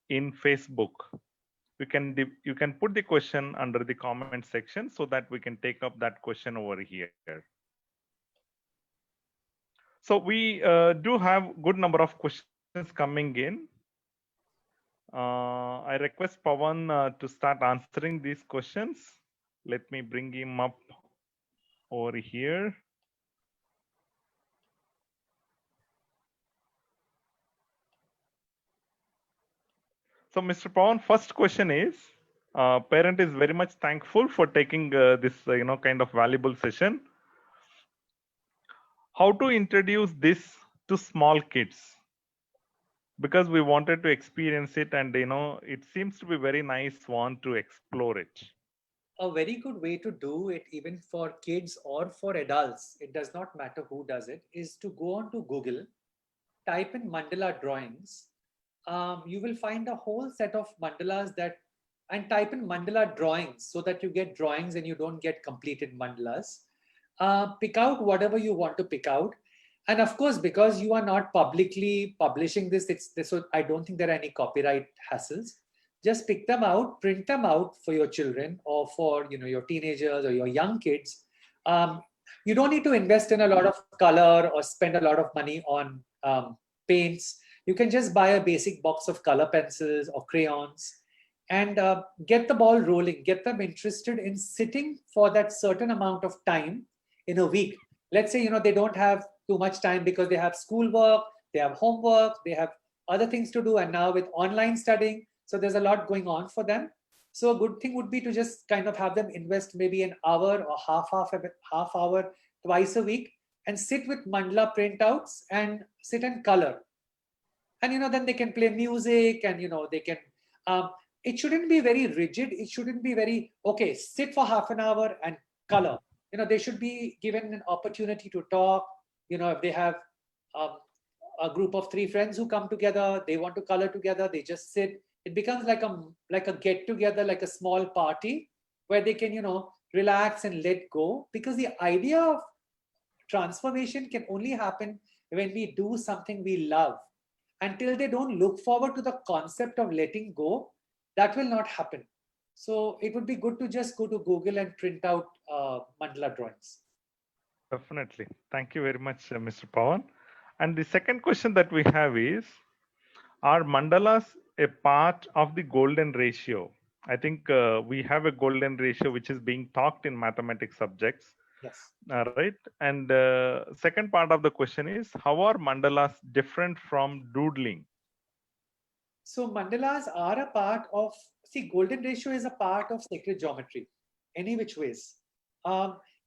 [SPEAKER 3] in Facebook, you can put the question under the comment section so that we can take up that question over here. So we do have good number of questions coming in. I request Pawan to start answering these questions. Let me bring him up over here. So Mr. Pawan, first question is, parent is very much thankful for taking this kind of valuable session. How to introduce this to small kids? Because we wanted to experience it, and it seems to be very nice one to explore it.
[SPEAKER 4] A very good way to do it, even for kids or for adults, it does not matter who does it, is to go on to Google, type in mandala drawings. You will find a whole set of mandalas and type in mandala drawings so that you get drawings and you don't get completed mandalas. Pick out whatever you want to pick out. And of course, because you are not publicly publishing this, so I don't think there are any copyright hassles. Just pick them out, print them out for your children or for your teenagers or your young kids. You don't need to invest in a lot of color or spend a lot of money on paints. You can just buy a basic box of color pencils or crayons and get the ball rolling, get them interested in sitting for that certain amount of time in a week. Let's say, they don't have too much time because they have schoolwork, they have homework, they have other things to do. And now with online studying, so there's a lot going on for them. So a good thing would be to just kind of have them invest maybe an hour or half hour twice a week and sit with mandala printouts and sit and color. And, then they can play music and, they can, it shouldn't be very rigid. It shouldn't be very, okay, sit for half an hour and color. They should be given an opportunity to talk. If they have a group of 3 friends who come together, they want to color together, they just sit. It becomes like a get together, like a small party where they can, relax and let go, because the idea of transformation can only happen when we do something we love. Until they don't look forward to the concept of letting go, that will not happen. So it would be good to just go to Google and print out mandala drawings.
[SPEAKER 3] Definitely. Thank you very much, Mr. Pawan. And the second question that we have is, are mandalas a part of the golden ratio? I think we have a golden ratio which is being taught in mathematics subjects.
[SPEAKER 4] Yes.
[SPEAKER 3] Right. And second part of the question is, how are mandalas different from doodling?
[SPEAKER 4] So mandalas are a part of, golden ratio is a part of sacred geometry, any which ways.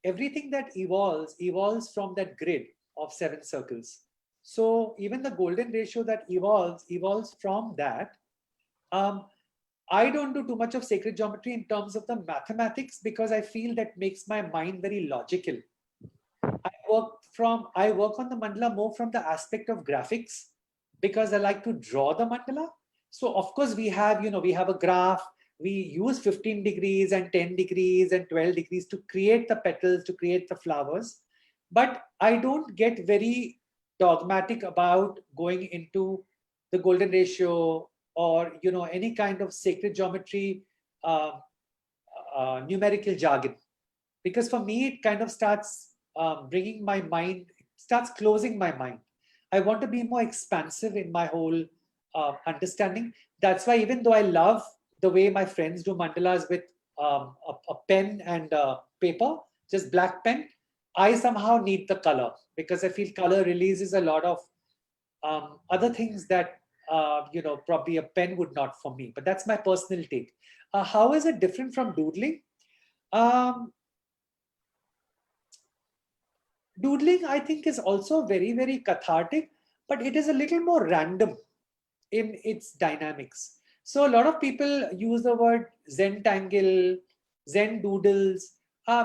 [SPEAKER 4] Everything that evolves from that grid of 7 circles. So even the golden ratio that evolves from that. I don't do too much of sacred geometry in terms of the mathematics because I feel that makes my mind very logical. I work on the mandala more from the aspect of graphics because I like to draw the mandala. So of course we have a graph. We use 15 degrees and 10 degrees and 12 degrees to create the petals, to create the flowers. But I don't get very dogmatic about going into the golden ratio or any kind of sacred geometry numerical jargon, because for me it kind of starts bringing my mind, starts closing my mind. I want to be more expansive in my whole understanding. That's why even though I love the way my friends do mandalas with a pen and paper, just black pen, I somehow need the color because I feel color releases a lot of other things that probably a pen would not for me. But that's my personal take. How is it different from doodling? Doodling, I think, is also very, very cathartic, but it is a little more random in its dynamics. So a lot of people use the word Zentangle, Zen doodles.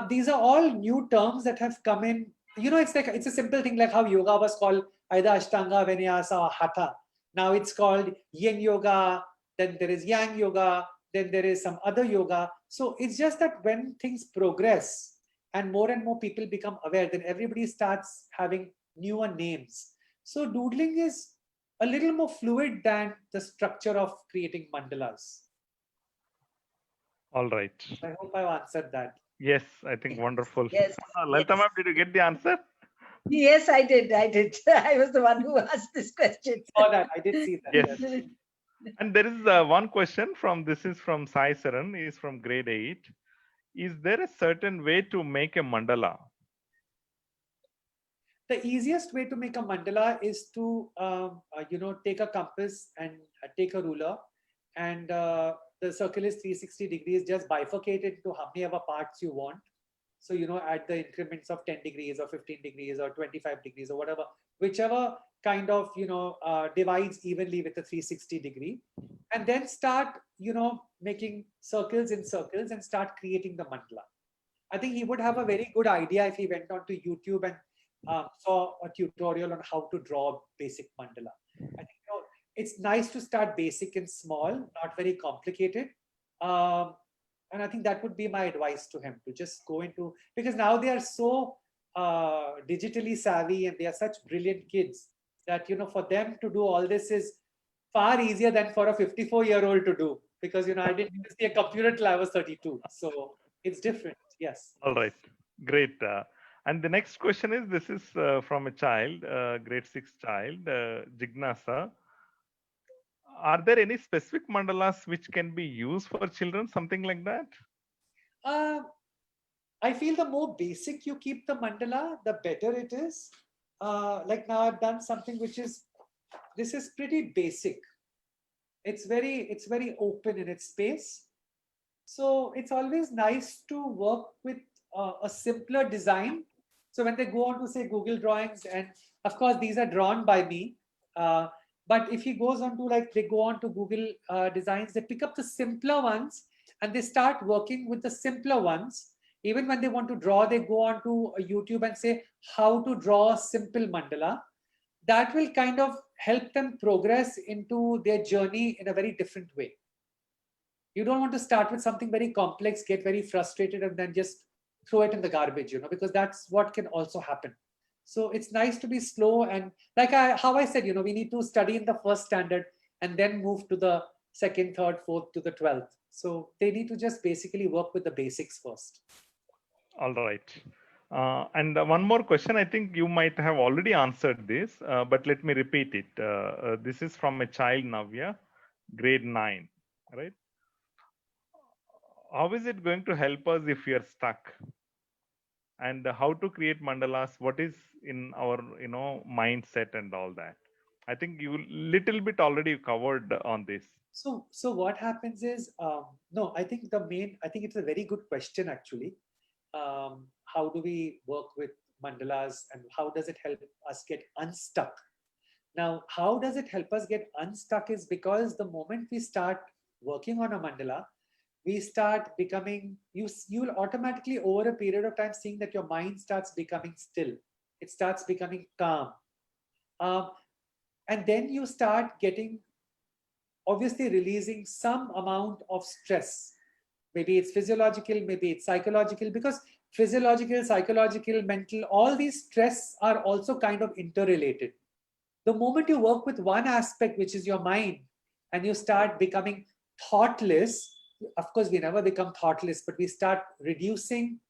[SPEAKER 4] These are all new terms that have come in. It's a simple thing like how yoga was called either Ashtanga, Vinyasa, or Hatha. Now it's called Yin Yoga, then there is Yang Yoga, then there is some other yoga. So it's just that when things progress and more people become aware, then everybody starts having newer names. So doodling is a little more fluid than the structure of creating mandalas.
[SPEAKER 3] All right.
[SPEAKER 4] I hope I've answered that.
[SPEAKER 3] Yes, I think wonderful.
[SPEAKER 2] Yes.
[SPEAKER 3] Lalita
[SPEAKER 2] Yes.
[SPEAKER 3] ma'am, did you get the answer?
[SPEAKER 2] Yes, I did. I did. I was the one who asked this question.
[SPEAKER 4] Oh, that I did see that.
[SPEAKER 3] Yes.
[SPEAKER 4] Yes.
[SPEAKER 3] And there is one question this is from Sai Saran, is from grade 8. Is there a certain way to make a mandala?
[SPEAKER 4] The easiest way to make a mandala is to, take a compass and take a ruler, and the circle is 360 degrees. Just bifurcate it into how many ever parts you want. So, at the increments of 10 degrees or 15 degrees or 25 degrees or whatever, whichever kind of, divides evenly with a 360 degree. And then start, making circles in circles and start creating the mandala. I think he would have a very good idea if he went onto YouTube and saw a tutorial on how to draw basic mandala. I think it's nice to start basic and small, not very complicated. And I think that would be my advice to him, to just go into, because now they are so digitally savvy and they are such brilliant kids that, for them to do all this is far easier than for a 54-year-old to do, because, I didn't even see a computer till I was 32. So it's different. Yes.
[SPEAKER 3] All right. Great. And the next question is, this is from a child, grade 6 child, Jignasa. Are there any specific mandalas which can be used for children, something like that?
[SPEAKER 4] I feel the more basic you keep the mandala, the better it is. Like now I've done something which is, this is pretty basic. It's very open in its space. So it's always nice to work with a simpler design. So when they go on to say Google Drawings, and of course these are drawn by me, but if he goes on to they go on to Google Designs, they pick up the simpler ones and they start working with the simpler ones. Even when they want to draw, they go on to YouTube and say how to draw a simple mandala. That will kind of help them progress into their journey in a very different way. You don't want to start with something very complex, get very frustrated, and then just throw it in the garbage, because that's what can also happen. So it's nice to be slow, and how I said, we need to study in the first standard and then move to the second, third, fourth to the 12th. So they need to just basically work with the basics first.
[SPEAKER 3] All right. And one more question. I think you might have already answered this, but let me repeat it. This is from a child, Navya, grade 9, right? How is it going to help us if we are stuck? And how to create mandalas? What is in our, mindset and all that? I think you little bit already covered on this.
[SPEAKER 4] So what happens is, no, I think it's a very good question actually. How do we work with mandalas and how does it help us get unstuck? Now, how does it help us get unstuck is because the moment we start working on a mandala, we start becoming, you'll automatically over a period of time seeing that your mind starts becoming still. It starts becoming calm. And then you start getting, obviously releasing some amount of stress. Maybe it's physiological, maybe it's psychological, because physiological, psychological, mental, all these stress are also kind of interrelated. The moment you work with one aspect, which is your mind, and you start becoming thoughtless, of course, we never become thoughtless, but we start reducing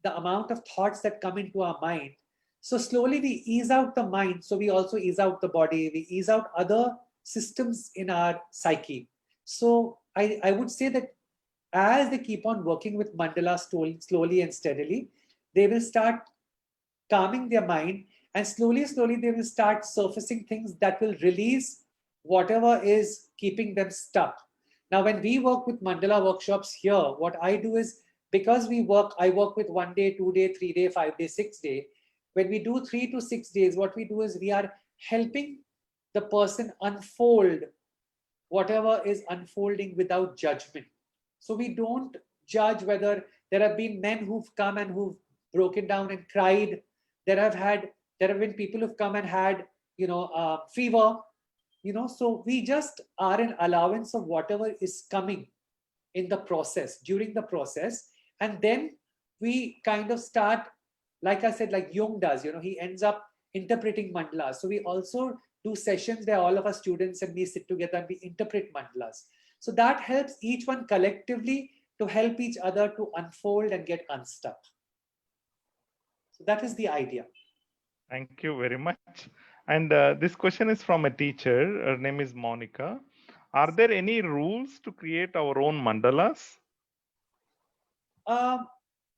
[SPEAKER 4] the amount of thoughts that come into our mind. So slowly we ease out the mind. So we also ease out the body. We ease out other systems in our psyche. So I would say that as they keep on working with mandala slowly and steadily, they will start calming their mind, and slowly they will start surfacing things that will release whatever is keeping them stuck. Now, when we work with mandala workshops here, what I do is, because I work with 1 day, 2 day, 3 day, 5 day, 6 day. When we do 3 to 6 days, what we do is we are helping the person unfold whatever is unfolding without judgment. So we don't judge whether there have been men who've come and who've broken down and cried. There have been people who've come and had, fever. So we just are an allowance of whatever is coming in the process, during the process. And then we kind of start, like I said, like Jung does, he ends up interpreting mandalas. So we also do sessions where all of our students and me sit together and we interpret mandalas. So that helps each one collectively to help each other to unfold and get unstuck. So that is the idea.
[SPEAKER 3] Thank you very much. And this question is from a teacher. Her name is Monica. Are there any rules to create our own mandalas?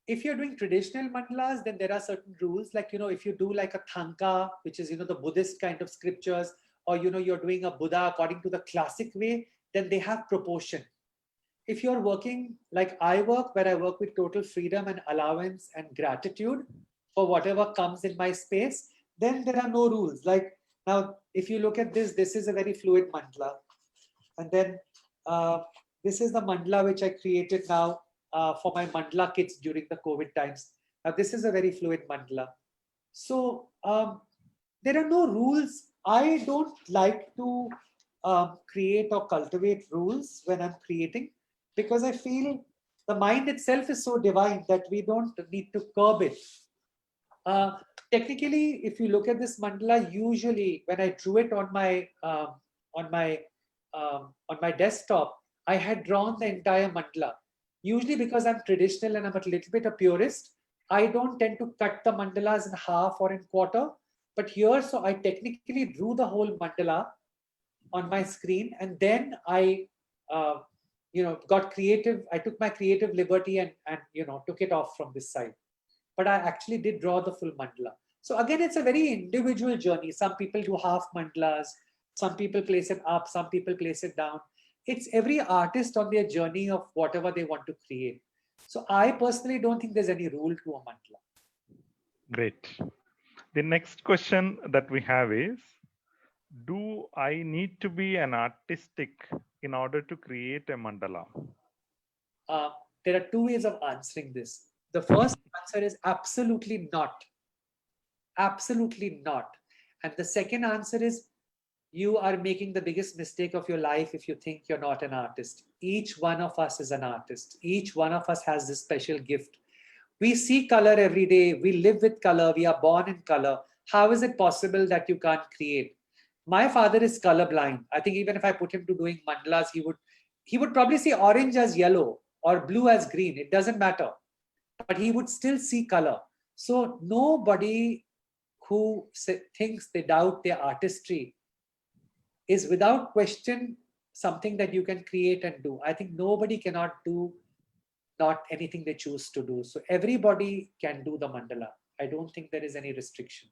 [SPEAKER 4] If you're doing traditional mandalas, then there are certain rules. Like, if you do like a Thangka, which is, the Buddhist kind of scriptures, or, you're doing a Buddha according to the classic way, then they have proportion. If you're working like I work, where I work with total freedom and allowance and gratitude for whatever comes in my space, then there are no rules. Like now, if you look at this, this is a very fluid mandala. And then this is the mandala which I created now for my mandala kids during the COVID times. Now, this is a very fluid mandala. So there are no rules. I don't like to create or cultivate rules when I'm creating, because I feel the mind itself is so divine that we don't need to curb it. Technically, if you look at this mandala, usually when I drew it on my desktop, I had drawn the entire mandala. Usually, because I'm traditional and I'm a little bit a purist, I don't tend to cut the mandalas in half or in quarter. But here, so I technically drew the whole mandala on my screen, and then I got creative. I took my creative liberty and took it off from this side. But I actually did draw the full mandala. So again, it's a very individual journey. Some people do half mandalas, some people place it up, some people place it down. It's every artist on their journey of whatever they want to create. So I personally don't think there's any rule to a mandala.
[SPEAKER 3] Great. The next question that we have is, do I need to be an artistic in order to create a mandala?
[SPEAKER 4] There are two ways of answering this. The first answer is absolutely not. Absolutely not. And the second answer is, you are making the biggest mistake of your life if you think you're not an artist. Each one of us is an artist. Each one of us has this special gift. We see color every day. We live with color. We are born in color. How is it possible that you can't create? My father is colorblind. I think even if I put him to doing mandalas, he would probably see orange as yellow or blue as green. It doesn't matter. But he would still see color. So nobody who thinks they doubt their artistry is without question something that you can create and do. I think nobody cannot do not anything they choose to do. So everybody can do the mandala. I don't think there is any restriction.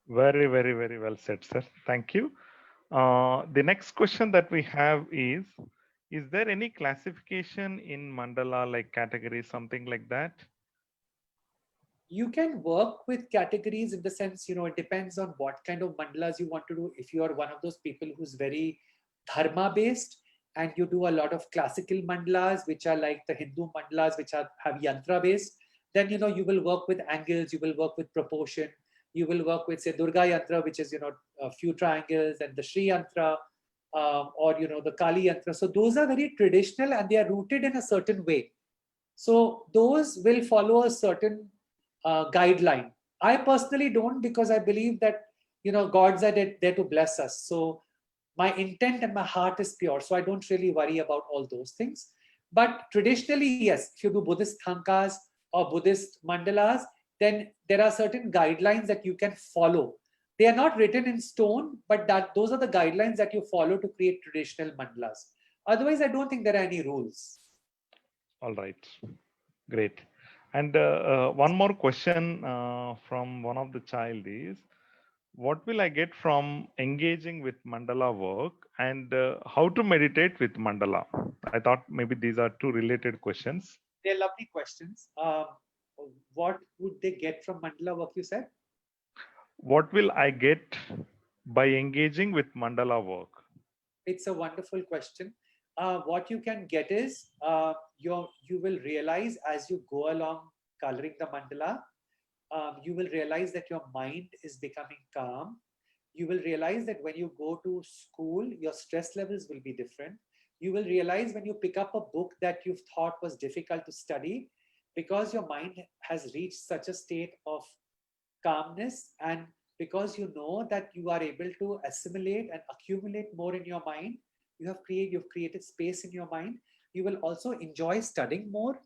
[SPEAKER 3] Very, very, very well said, sir. Thank you. The next question that we have is there any classification in mandala, like categories, something like that?
[SPEAKER 4] You can work with categories in the sense, it depends on what kind of mandalas you want to do. If you are one of those people who's very dharma based and you do a lot of classical mandalas, which are like the Hindu mandalas, which have yantra based, then, you will work with angles, you will work with proportion, you will work with, say, Durga yantra, which is, a few triangles, and the Shri yantra, or, the Kali yantra. So those are very traditional and they are rooted in a certain way. So those will follow a certain guideline. I personally don't, because I believe that, gods are there to bless us. So my intent and my heart is pure. So I don't really worry about all those things. But traditionally, yes, if you do Buddhist Thangkas or Buddhist mandalas, then there are certain guidelines that you can follow. They are not written in stone, but those are the guidelines that you follow to create traditional mandalas. Otherwise, I don't think there are any rules.
[SPEAKER 3] All right. Great. And one more question from one of the child is, what will I get from engaging with mandala work, and how to meditate with mandala? I thought maybe these are two related questions.
[SPEAKER 4] They're lovely questions. What would they get from mandala work, you said?
[SPEAKER 3] What will I get by engaging with mandala work?
[SPEAKER 4] It's a wonderful question. What you can get is, you will realize as you go along coloring the mandala, you will realize that your mind is becoming calm. You will realize that when you go to school, your stress levels will be different. You will realize when you pick up a book that you've thought was difficult to study, because your mind has reached such a state of calmness, and because you know that you are able to assimilate and accumulate more in your mind, you've created space in your mind. You will also enjoy studying more.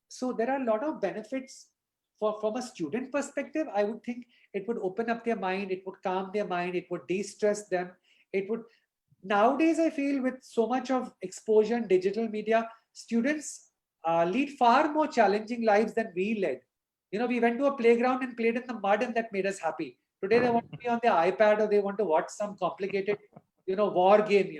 [SPEAKER 4] So there are a lot of benefits from a student perspective. I would think it would open up their mind, it would calm their mind, it would de-stress them. It would, nowadays I feel with so much of exposure in digital media, students lead far more challenging lives than we led. You know, we went to a playground and played in the mud, and that made us happy. Today they want to be on their iPad, or they want to watch some complicated, war game,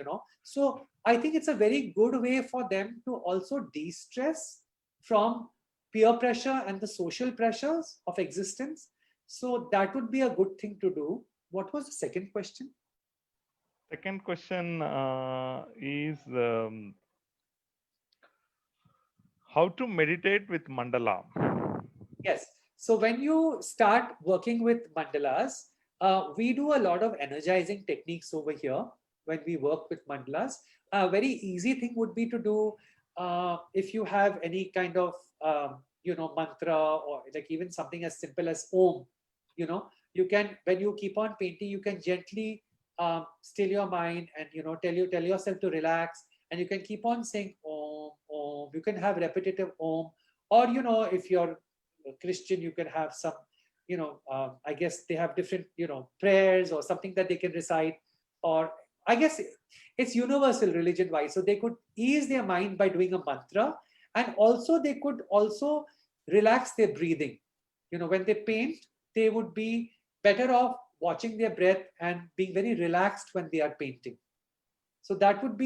[SPEAKER 4] So I think it's a very good way for them to also de-stress from peer pressure and the social pressures of existence. So that would be a good thing to do. What was the second question?
[SPEAKER 3] Second question is how to meditate with mandala.
[SPEAKER 4] Yes. So when you start working with mandalas, we do a lot of energizing techniques over here when we work with mandalas. A very easy thing would be to do if you have any kind of mantra, or like even something as simple as Om. You can, when you keep on painting, you can gently still your mind and tell yourself to relax, and you can keep on saying Om, Om. You can have repetitive Om, or if you're a Christian, you can have some, I guess they have different, prayers or something that they can recite, or I guess it's universal religion wise. So they could ease their mind by doing a mantra, and also they could also relax their breathing. When they paint, they would be better off watching their breath and being very relaxed when they are painting. So that would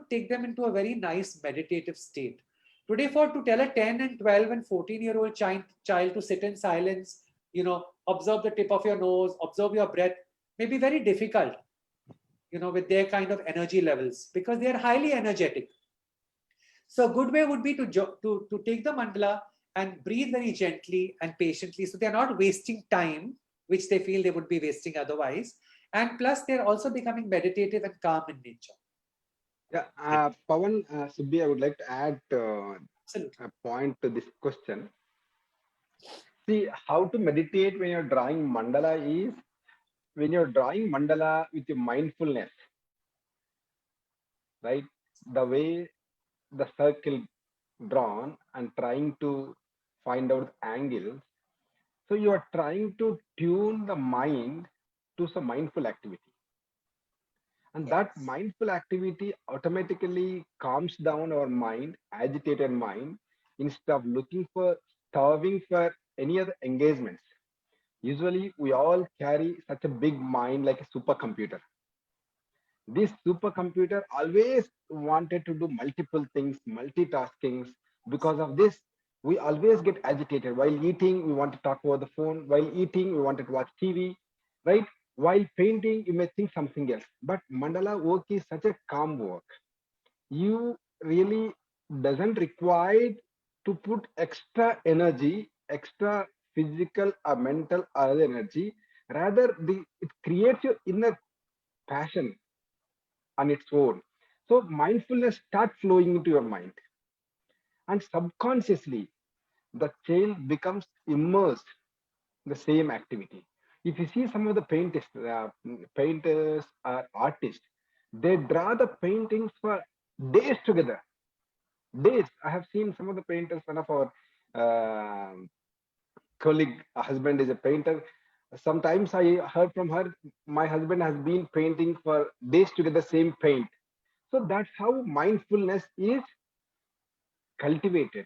[SPEAKER 4] take them into a very nice meditative state. Today, to tell a 10 and 12 and 14-year-old child to sit in silence, observe the tip of your nose, observe your breath, may be very difficult, with their kind of energy levels, because they are highly energetic. So a good way would be to take the mandala and breathe very gently and patiently, so they're not wasting time, which they feel they would be wasting otherwise. And plus, they're also becoming meditative and calm in nature.
[SPEAKER 1] Yeah, Pawan, Subbi, I would like to add a point to this question. See, how to meditate when you're drawing mandala is when you're drawing mandala with your mindfulness, right? The way the circle drawn and trying to find out angles. So you are trying to tune the mind to some mindful activity. And that mindful activity automatically calms down our mind, agitated mind, instead of looking for, starving for any other engagements. Usually, we all carry such a big mind like a supercomputer. This supercomputer always wanted to do multiple things, multitaskings. Because of this, we always get agitated. While eating, we want to talk over the phone. While eating, we wanted to watch TV, right? While painting, you may think something else. But mandala work is such a calm work. You really doesn't require to put extra energy, extra physical or mental or other energy. Rather, it creates your inner passion on its own. So mindfulness starts flowing into your mind, and subconsciously the child becomes immersed in the same activity. If you see some of the painters or artists, they draw the paintings for days together. Days. I have seen some of the painters. One of our colleague, husband is a painter. Sometimes I heard from her, my husband has been painting for days together, same paint. So that's how mindfulness is cultivated,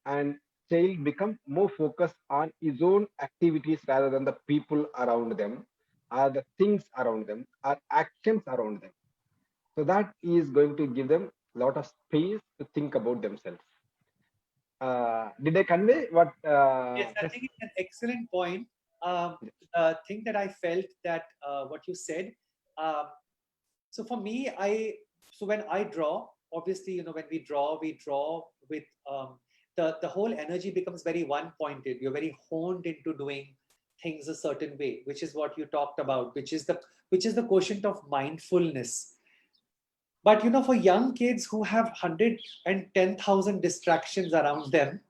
[SPEAKER 1] and child become more focused on his own activities rather than the people around them, or the things around them, or actions around them. So that is going to give them a lot of space to think about themselves. Did I convey what?
[SPEAKER 4] Yes, I think it's an excellent point. The thing that I felt that what you said. So for me, when I draw, obviously, when we draw with the whole energy becomes very one-pointed. You're very honed into doing things a certain way, which is what you talked about, which is the quotient of mindfulness. But for young kids who have 110,000 distractions around them,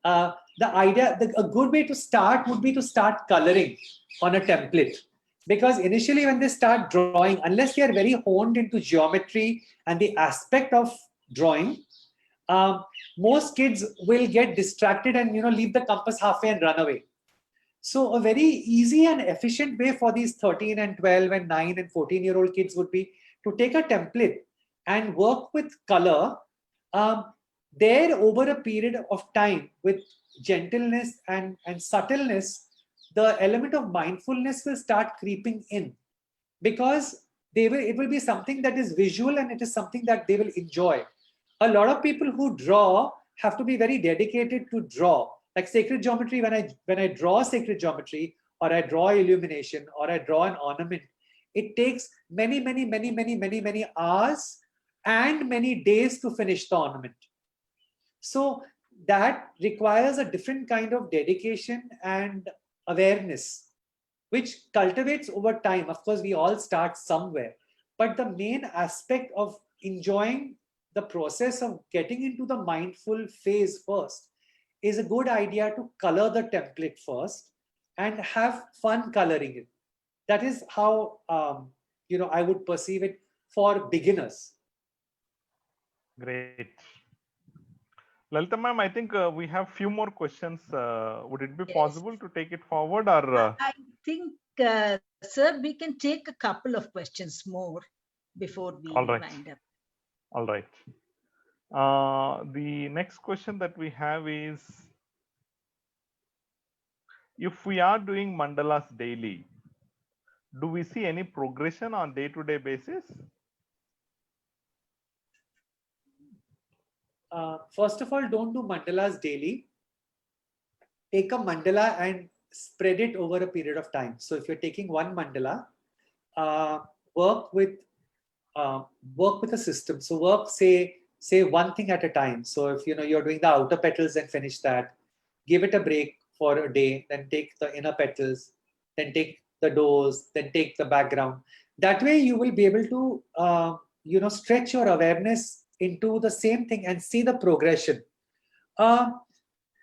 [SPEAKER 4] A good way to start would be to start coloring on a template. Because initially when they start drawing, unless they are very honed into geometry and the aspect of drawing, most kids will get distracted and leave the compass halfway and run away. So a very easy and efficient way for these 13 and 12 and 9 and 14-year-old kids would be to take a template and work with color there over a period of time with gentleness and subtleness. The element of mindfulness will start creeping in, because it will be something that is visual and it is something that they will enjoy. A lot of people who draw have to be very dedicated to draw. Like sacred geometry, when I draw sacred geometry, or I draw illumination, or I draw an ornament, it takes many hours and many days to finish the ornament. So that requires a different kind of dedication and awareness, which cultivates over time. Of course, we all start somewhere, but the main aspect of enjoying the process of getting into the mindful phase first is a good idea to color the template first and have fun coloring it. That is how I would perceive it for beginners.
[SPEAKER 3] Great. Lalita ma'am, I think we have few more questions. Would it be possible to take it forward, or?
[SPEAKER 2] I think, sir, we can take a couple of questions more before we wind up.
[SPEAKER 3] All right. The next question that we have is, if we are doing mandalas daily, do we see any progression on day-to-day basis?
[SPEAKER 4] First of all, don't do mandalas daily. Take a mandala and spread it over a period of time. So if you're taking one mandala, work with a system. So work, say one thing at a time. So if you're doing the outer petals, and finish that. Give it a break for a day, then take the inner petals, then take the doors, then take the background. That way you will be able to stretch your awareness into the same thing and see the progression.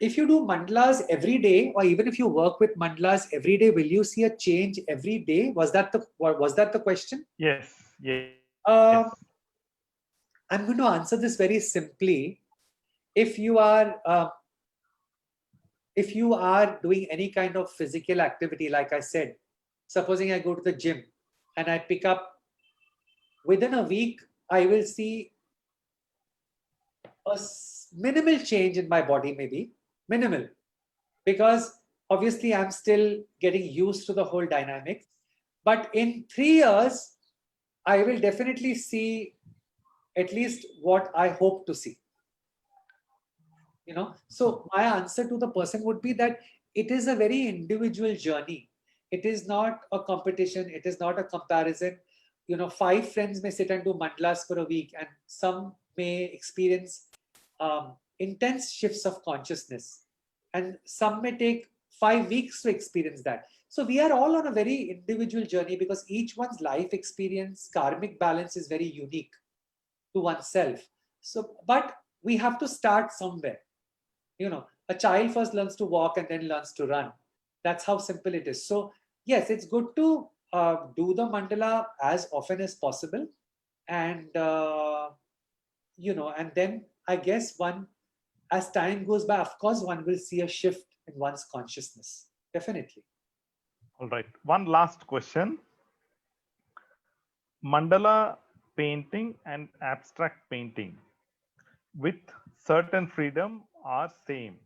[SPEAKER 4] If you do mandalas every day, or even if you work with mandalas every day, will you see a change every day? Was that the question?
[SPEAKER 3] Yes. Yes.
[SPEAKER 4] I'm going to answer this very simply. If you are doing any kind of physical activity, like I said, supposing I go to the gym and I pick up, within a week, I will see a minimal change in my body, maybe minimal, because obviously I'm still getting used to the whole dynamic. But in 3 years, I will definitely see at least what I hope to see. So my answer to the person would be that it is a very individual journey. It is not a competition. It is not a comparison. 5 friends may sit and do mandalas for a week, and some may experience intense shifts of consciousness, and some may take 5 weeks to experience that. So we are all on a very individual journey, because each one's life experience, karmic balance is very unique to oneself. So, but we have to start somewhere. A child first learns to walk and then learns to run. That's how simple it is. So yes, it's good to do the mandala as often as possible, and and then I guess as time goes by, of course, one will see a shift in one's consciousness. Definitely.
[SPEAKER 3] All right. One last question. Mandala painting and abstract painting with certain freedom are same?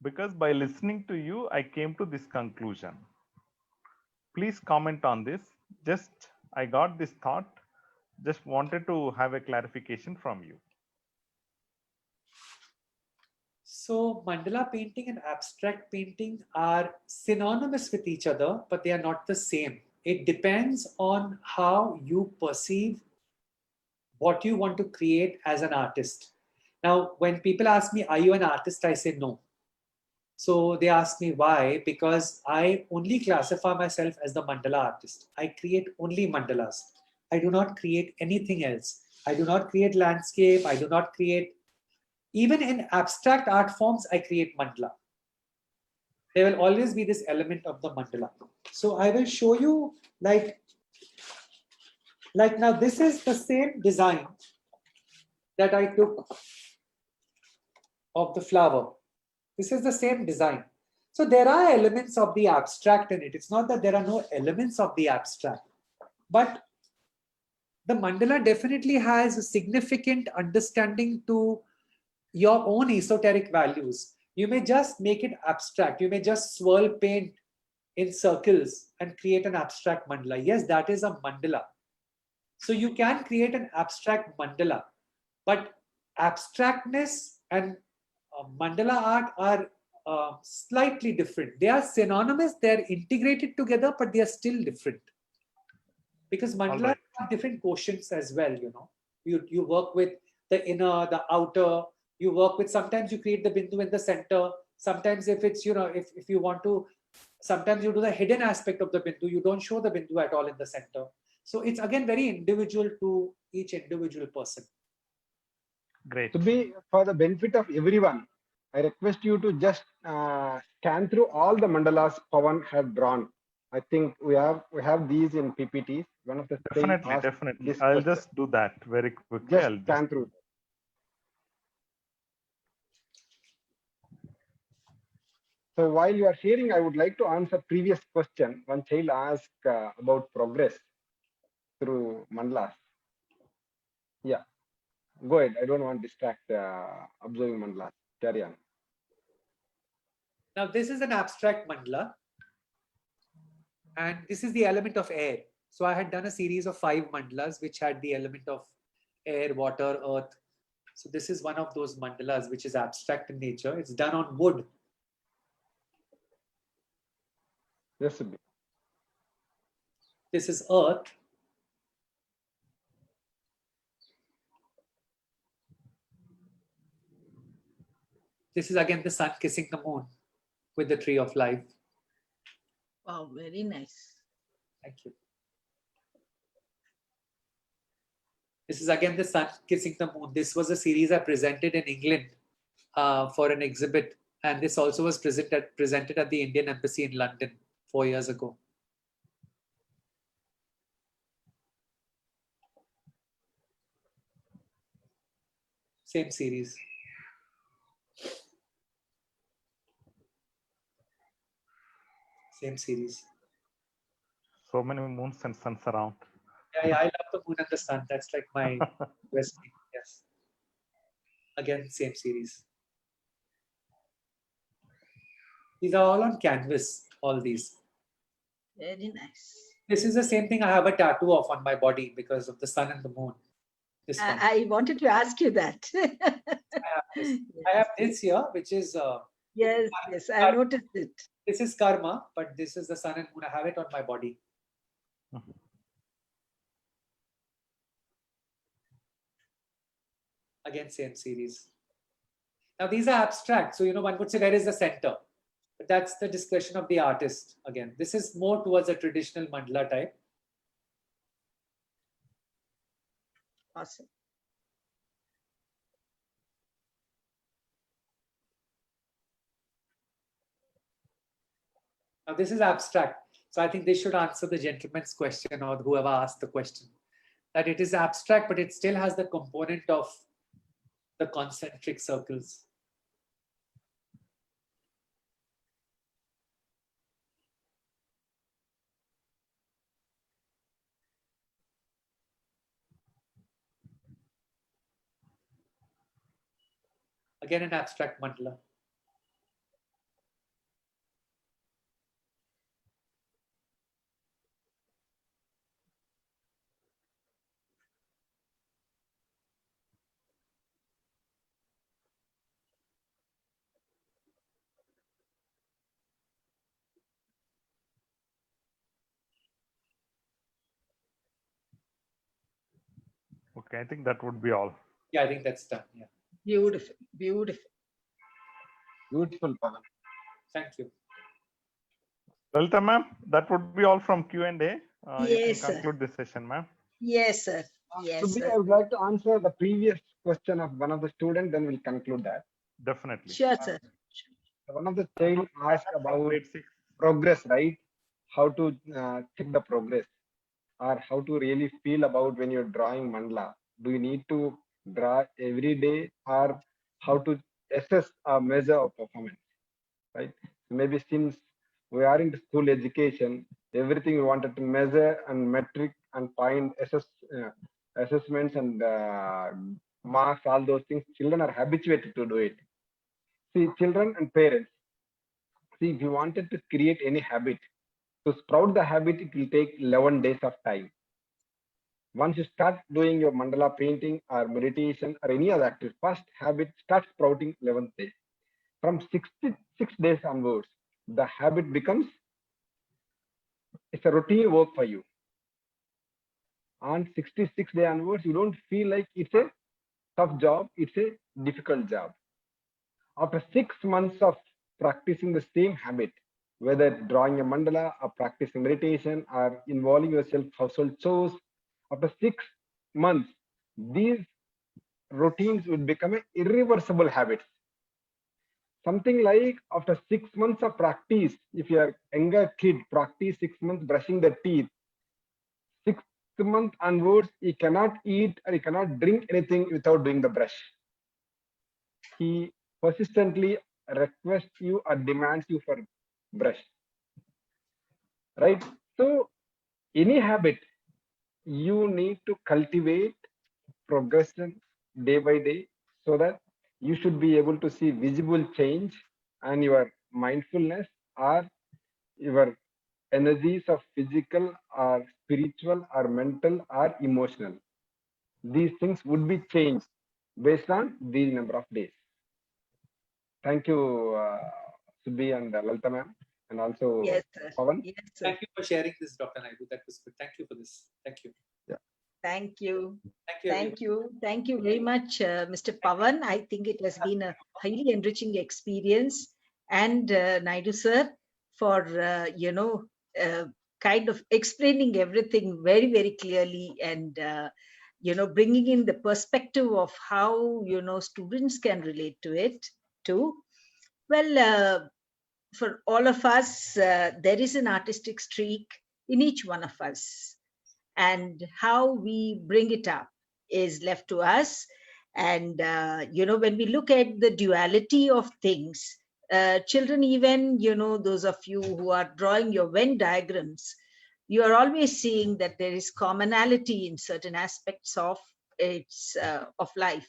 [SPEAKER 3] Because by listening to you, I came to this conclusion. Please comment on this. I got this thought. Just wanted to have a clarification from you.
[SPEAKER 4] So mandala painting and abstract painting are synonymous with each other, but they are not the same. It depends on how you perceive what you want to create as an artist. Now, when people ask me, are you an artist? I say no. So they ask me why, because I only classify myself as the mandala artist. I create only mandalas. I do not create anything else. I do not create landscape. I do not create Even in abstract art forms, I create mandala. There will always be this element of the mandala. So I will show you like now this is the same design that I took of the flower. This is the same design. So there are elements of the abstract in it. It's not that there are no elements of the abstract, but the mandala definitely has a significant understanding to your own esoteric values. You may just make it abstract. You may just swirl paint in circles and create an abstract mandala. Yes, that is a mandala. So you can create an abstract mandala, but abstractness and mandala art are slightly different. They are synonymous, they're integrated together, but they are still different. Because mandala
[SPEAKER 3] right.
[SPEAKER 4] have different quotients as well, you know. You work with the inner, the outer, you work with, sometimes you create the bindu in the center. Sometimes if it's, you know, if you want to, sometimes you do the hidden aspect of the bindu, you don't show the bindu at all in the center. So it's again very individual to each individual person.
[SPEAKER 3] Great.
[SPEAKER 1] To be for the benefit of everyone, I request you to just scan through all the mandalas Pawan has drawn. I think we have these in PPT. One of the
[SPEAKER 3] Definitely. I'll just do that very quickly.
[SPEAKER 1] Just
[SPEAKER 3] I'll
[SPEAKER 1] scan through. So while you are sharing, I would like to answer previous question. One child asked about progress through mandalas. Yeah, go ahead. I don't want to distract observing mandalas. Carry on.
[SPEAKER 4] Now this is an abstract mandala, and this is the element of air. So I had done a series of 5 mandalas which had the element of air, water, earth. So this is one of those mandalas which is abstract in nature. It's done on wood.
[SPEAKER 1] Yes,
[SPEAKER 4] This is earth. This is again the sun kissing the moon with the tree of life.
[SPEAKER 2] Wow, very nice.
[SPEAKER 4] Thank you. This is again the sun kissing the moon. This was a series I presented in England for an exhibit. And this also was presented at the Indian Embassy in London 4 years ago. Same series. Same series.
[SPEAKER 3] So many moons and suns around.
[SPEAKER 4] Yeah, I love the moon and the sun. That's like my best thing. Yes. Again, same series. These are all on canvas, all these.
[SPEAKER 2] Very nice.
[SPEAKER 4] This is the same thing I have a tattoo of on my body because of the sun and the moon. This one.
[SPEAKER 2] I wanted to ask you that.
[SPEAKER 4] I have this here, which is...
[SPEAKER 2] yes, I noticed it.
[SPEAKER 4] This is karma, but this is the sun and moon. I have it on my body. Again, same series. Now, these are abstract. So, you know, one would say, where is the center? But that's the discretion of the artist. Again, this is more towards a traditional mandala type.
[SPEAKER 2] Awesome.
[SPEAKER 4] Now, this is abstract. So I think they should answer the gentleman's question or whoever asked the question. That it is abstract, but it still has the component of the concentric circles. Again, an abstract mandala.
[SPEAKER 3] Okay, I think that would be all.
[SPEAKER 4] Yeah, I think that's done. Yeah.
[SPEAKER 2] Beautiful, beautiful.
[SPEAKER 1] Beautiful, Pawan.
[SPEAKER 4] Thank you.
[SPEAKER 3] Lalita ma'am, that would be all from Q&A.
[SPEAKER 2] Yes,
[SPEAKER 3] you can conclude this session, ma'am.
[SPEAKER 2] Yes, sir. Yes,
[SPEAKER 1] Subbi,
[SPEAKER 2] sir.
[SPEAKER 1] I would like to answer the previous question of one of the students, then we'll conclude that.
[SPEAKER 3] Definitely.
[SPEAKER 2] Sure, sir.
[SPEAKER 1] One of the child asked about
[SPEAKER 3] Grade 6.
[SPEAKER 1] progress, right? How to check the progress, or how to really feel about when you're drawing mandala. Do you need to draw every day, or how to assess or measure of performance, right? Maybe since we are in school education, everything we wanted to measure and metric and find assessments and marks, all those things. Children are habituated to do it. See, children and parents. See, if you wanted to create any habit, to sprout the habit, it will take 11 days of time. Once you start doing your mandala painting or meditation or any other activity, first habit starts sprouting 11th day. From 66 days onwards, the habit becomes, it's a routine work for you. On 66 day onwards, you don't feel like it's a tough job, it's a difficult job. After 6 months of practicing the same habit, whether drawing a mandala or practicing meditation or involving yourself household chores, after 6 months, these routines will become an irreversible habit. Something like after 6 months of practice, if you are younger kid, practice 6 months brushing the teeth, 6th month onwards, he cannot eat or he cannot drink anything without doing the brush. He persistently requests you or demands you for brush, right? So any habit, you need to cultivate progression day by day, so that you should be able to see visible change, and your mindfulness or your energies of physical or spiritual or mental or emotional, these things would be changed based on these number of days. Thank you, Subbi and Lalita ma'am, and also
[SPEAKER 2] Yes, sir.
[SPEAKER 1] Pawan.
[SPEAKER 2] Yes, sir.
[SPEAKER 4] Thank you for sharing this, Dr. Naidu. That was good. Thank you for this. Thank you.
[SPEAKER 2] Thank you.
[SPEAKER 4] Thank you.
[SPEAKER 2] Thank you. Thank you very much, Mr. Pawan. I think it has been a highly enriching experience. And Naidu sir, for, kind of explaining everything very, very clearly and, bringing in the perspective of how, students can relate to it too. Well, for all of us, there is an artistic streak in each one of us. And how we bring it up is left to us. And, when we look at the duality of things, children, even, those of you who are drawing your Venn diagrams, you are always seeing that there is commonality in certain aspects of of life,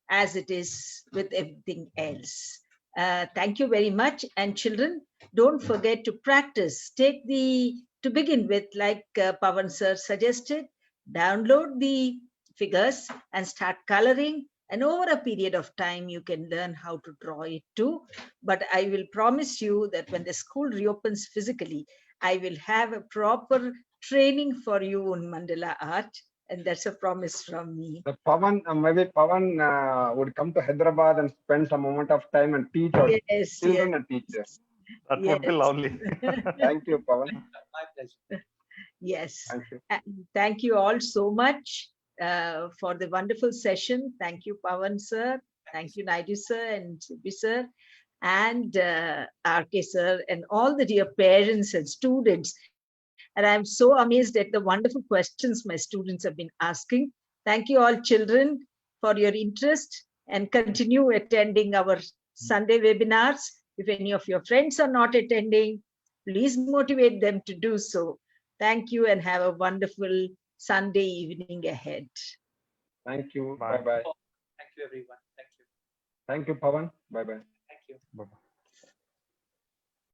[SPEAKER 2] as it is with everything else. Thank you very much. And children, don't forget to practice. To begin with, like Pawan sir suggested, download the figures and start coloring. And over a period of time, you can learn how to draw it too. But I will promise you that when the school reopens physically, I will have a proper training for you in mandala art. And that's a promise from me.
[SPEAKER 1] The Pawan, maybe Pawan would come to Hyderabad and spend some moment of time and teach our
[SPEAKER 2] Yes,
[SPEAKER 1] children
[SPEAKER 2] yes.
[SPEAKER 1] and teachers.
[SPEAKER 3] That would be
[SPEAKER 2] Yes.
[SPEAKER 3] lovely.
[SPEAKER 1] Thank you, Pawan.
[SPEAKER 4] My pleasure.
[SPEAKER 2] Yes.
[SPEAKER 1] Thank you.
[SPEAKER 2] And thank you all so much for the wonderful session. Thank you, Pawan sir. Thank you, Naidu sir and Subbi sir, and RK sir, and all the dear parents and students. And I'm so amazed at the wonderful questions my students have been asking. Thank you all children for your interest, and continue attending our Sunday webinars. If any of your friends are not attending, please motivate them to do so. Thank you and have a wonderful Sunday evening ahead.
[SPEAKER 1] Thank you.
[SPEAKER 3] Bye.
[SPEAKER 1] Bye bye.
[SPEAKER 4] Thank you, everyone. Thank you.
[SPEAKER 1] Thank you, Pawan. Bye bye.
[SPEAKER 4] Thank you.
[SPEAKER 3] Bye-bye.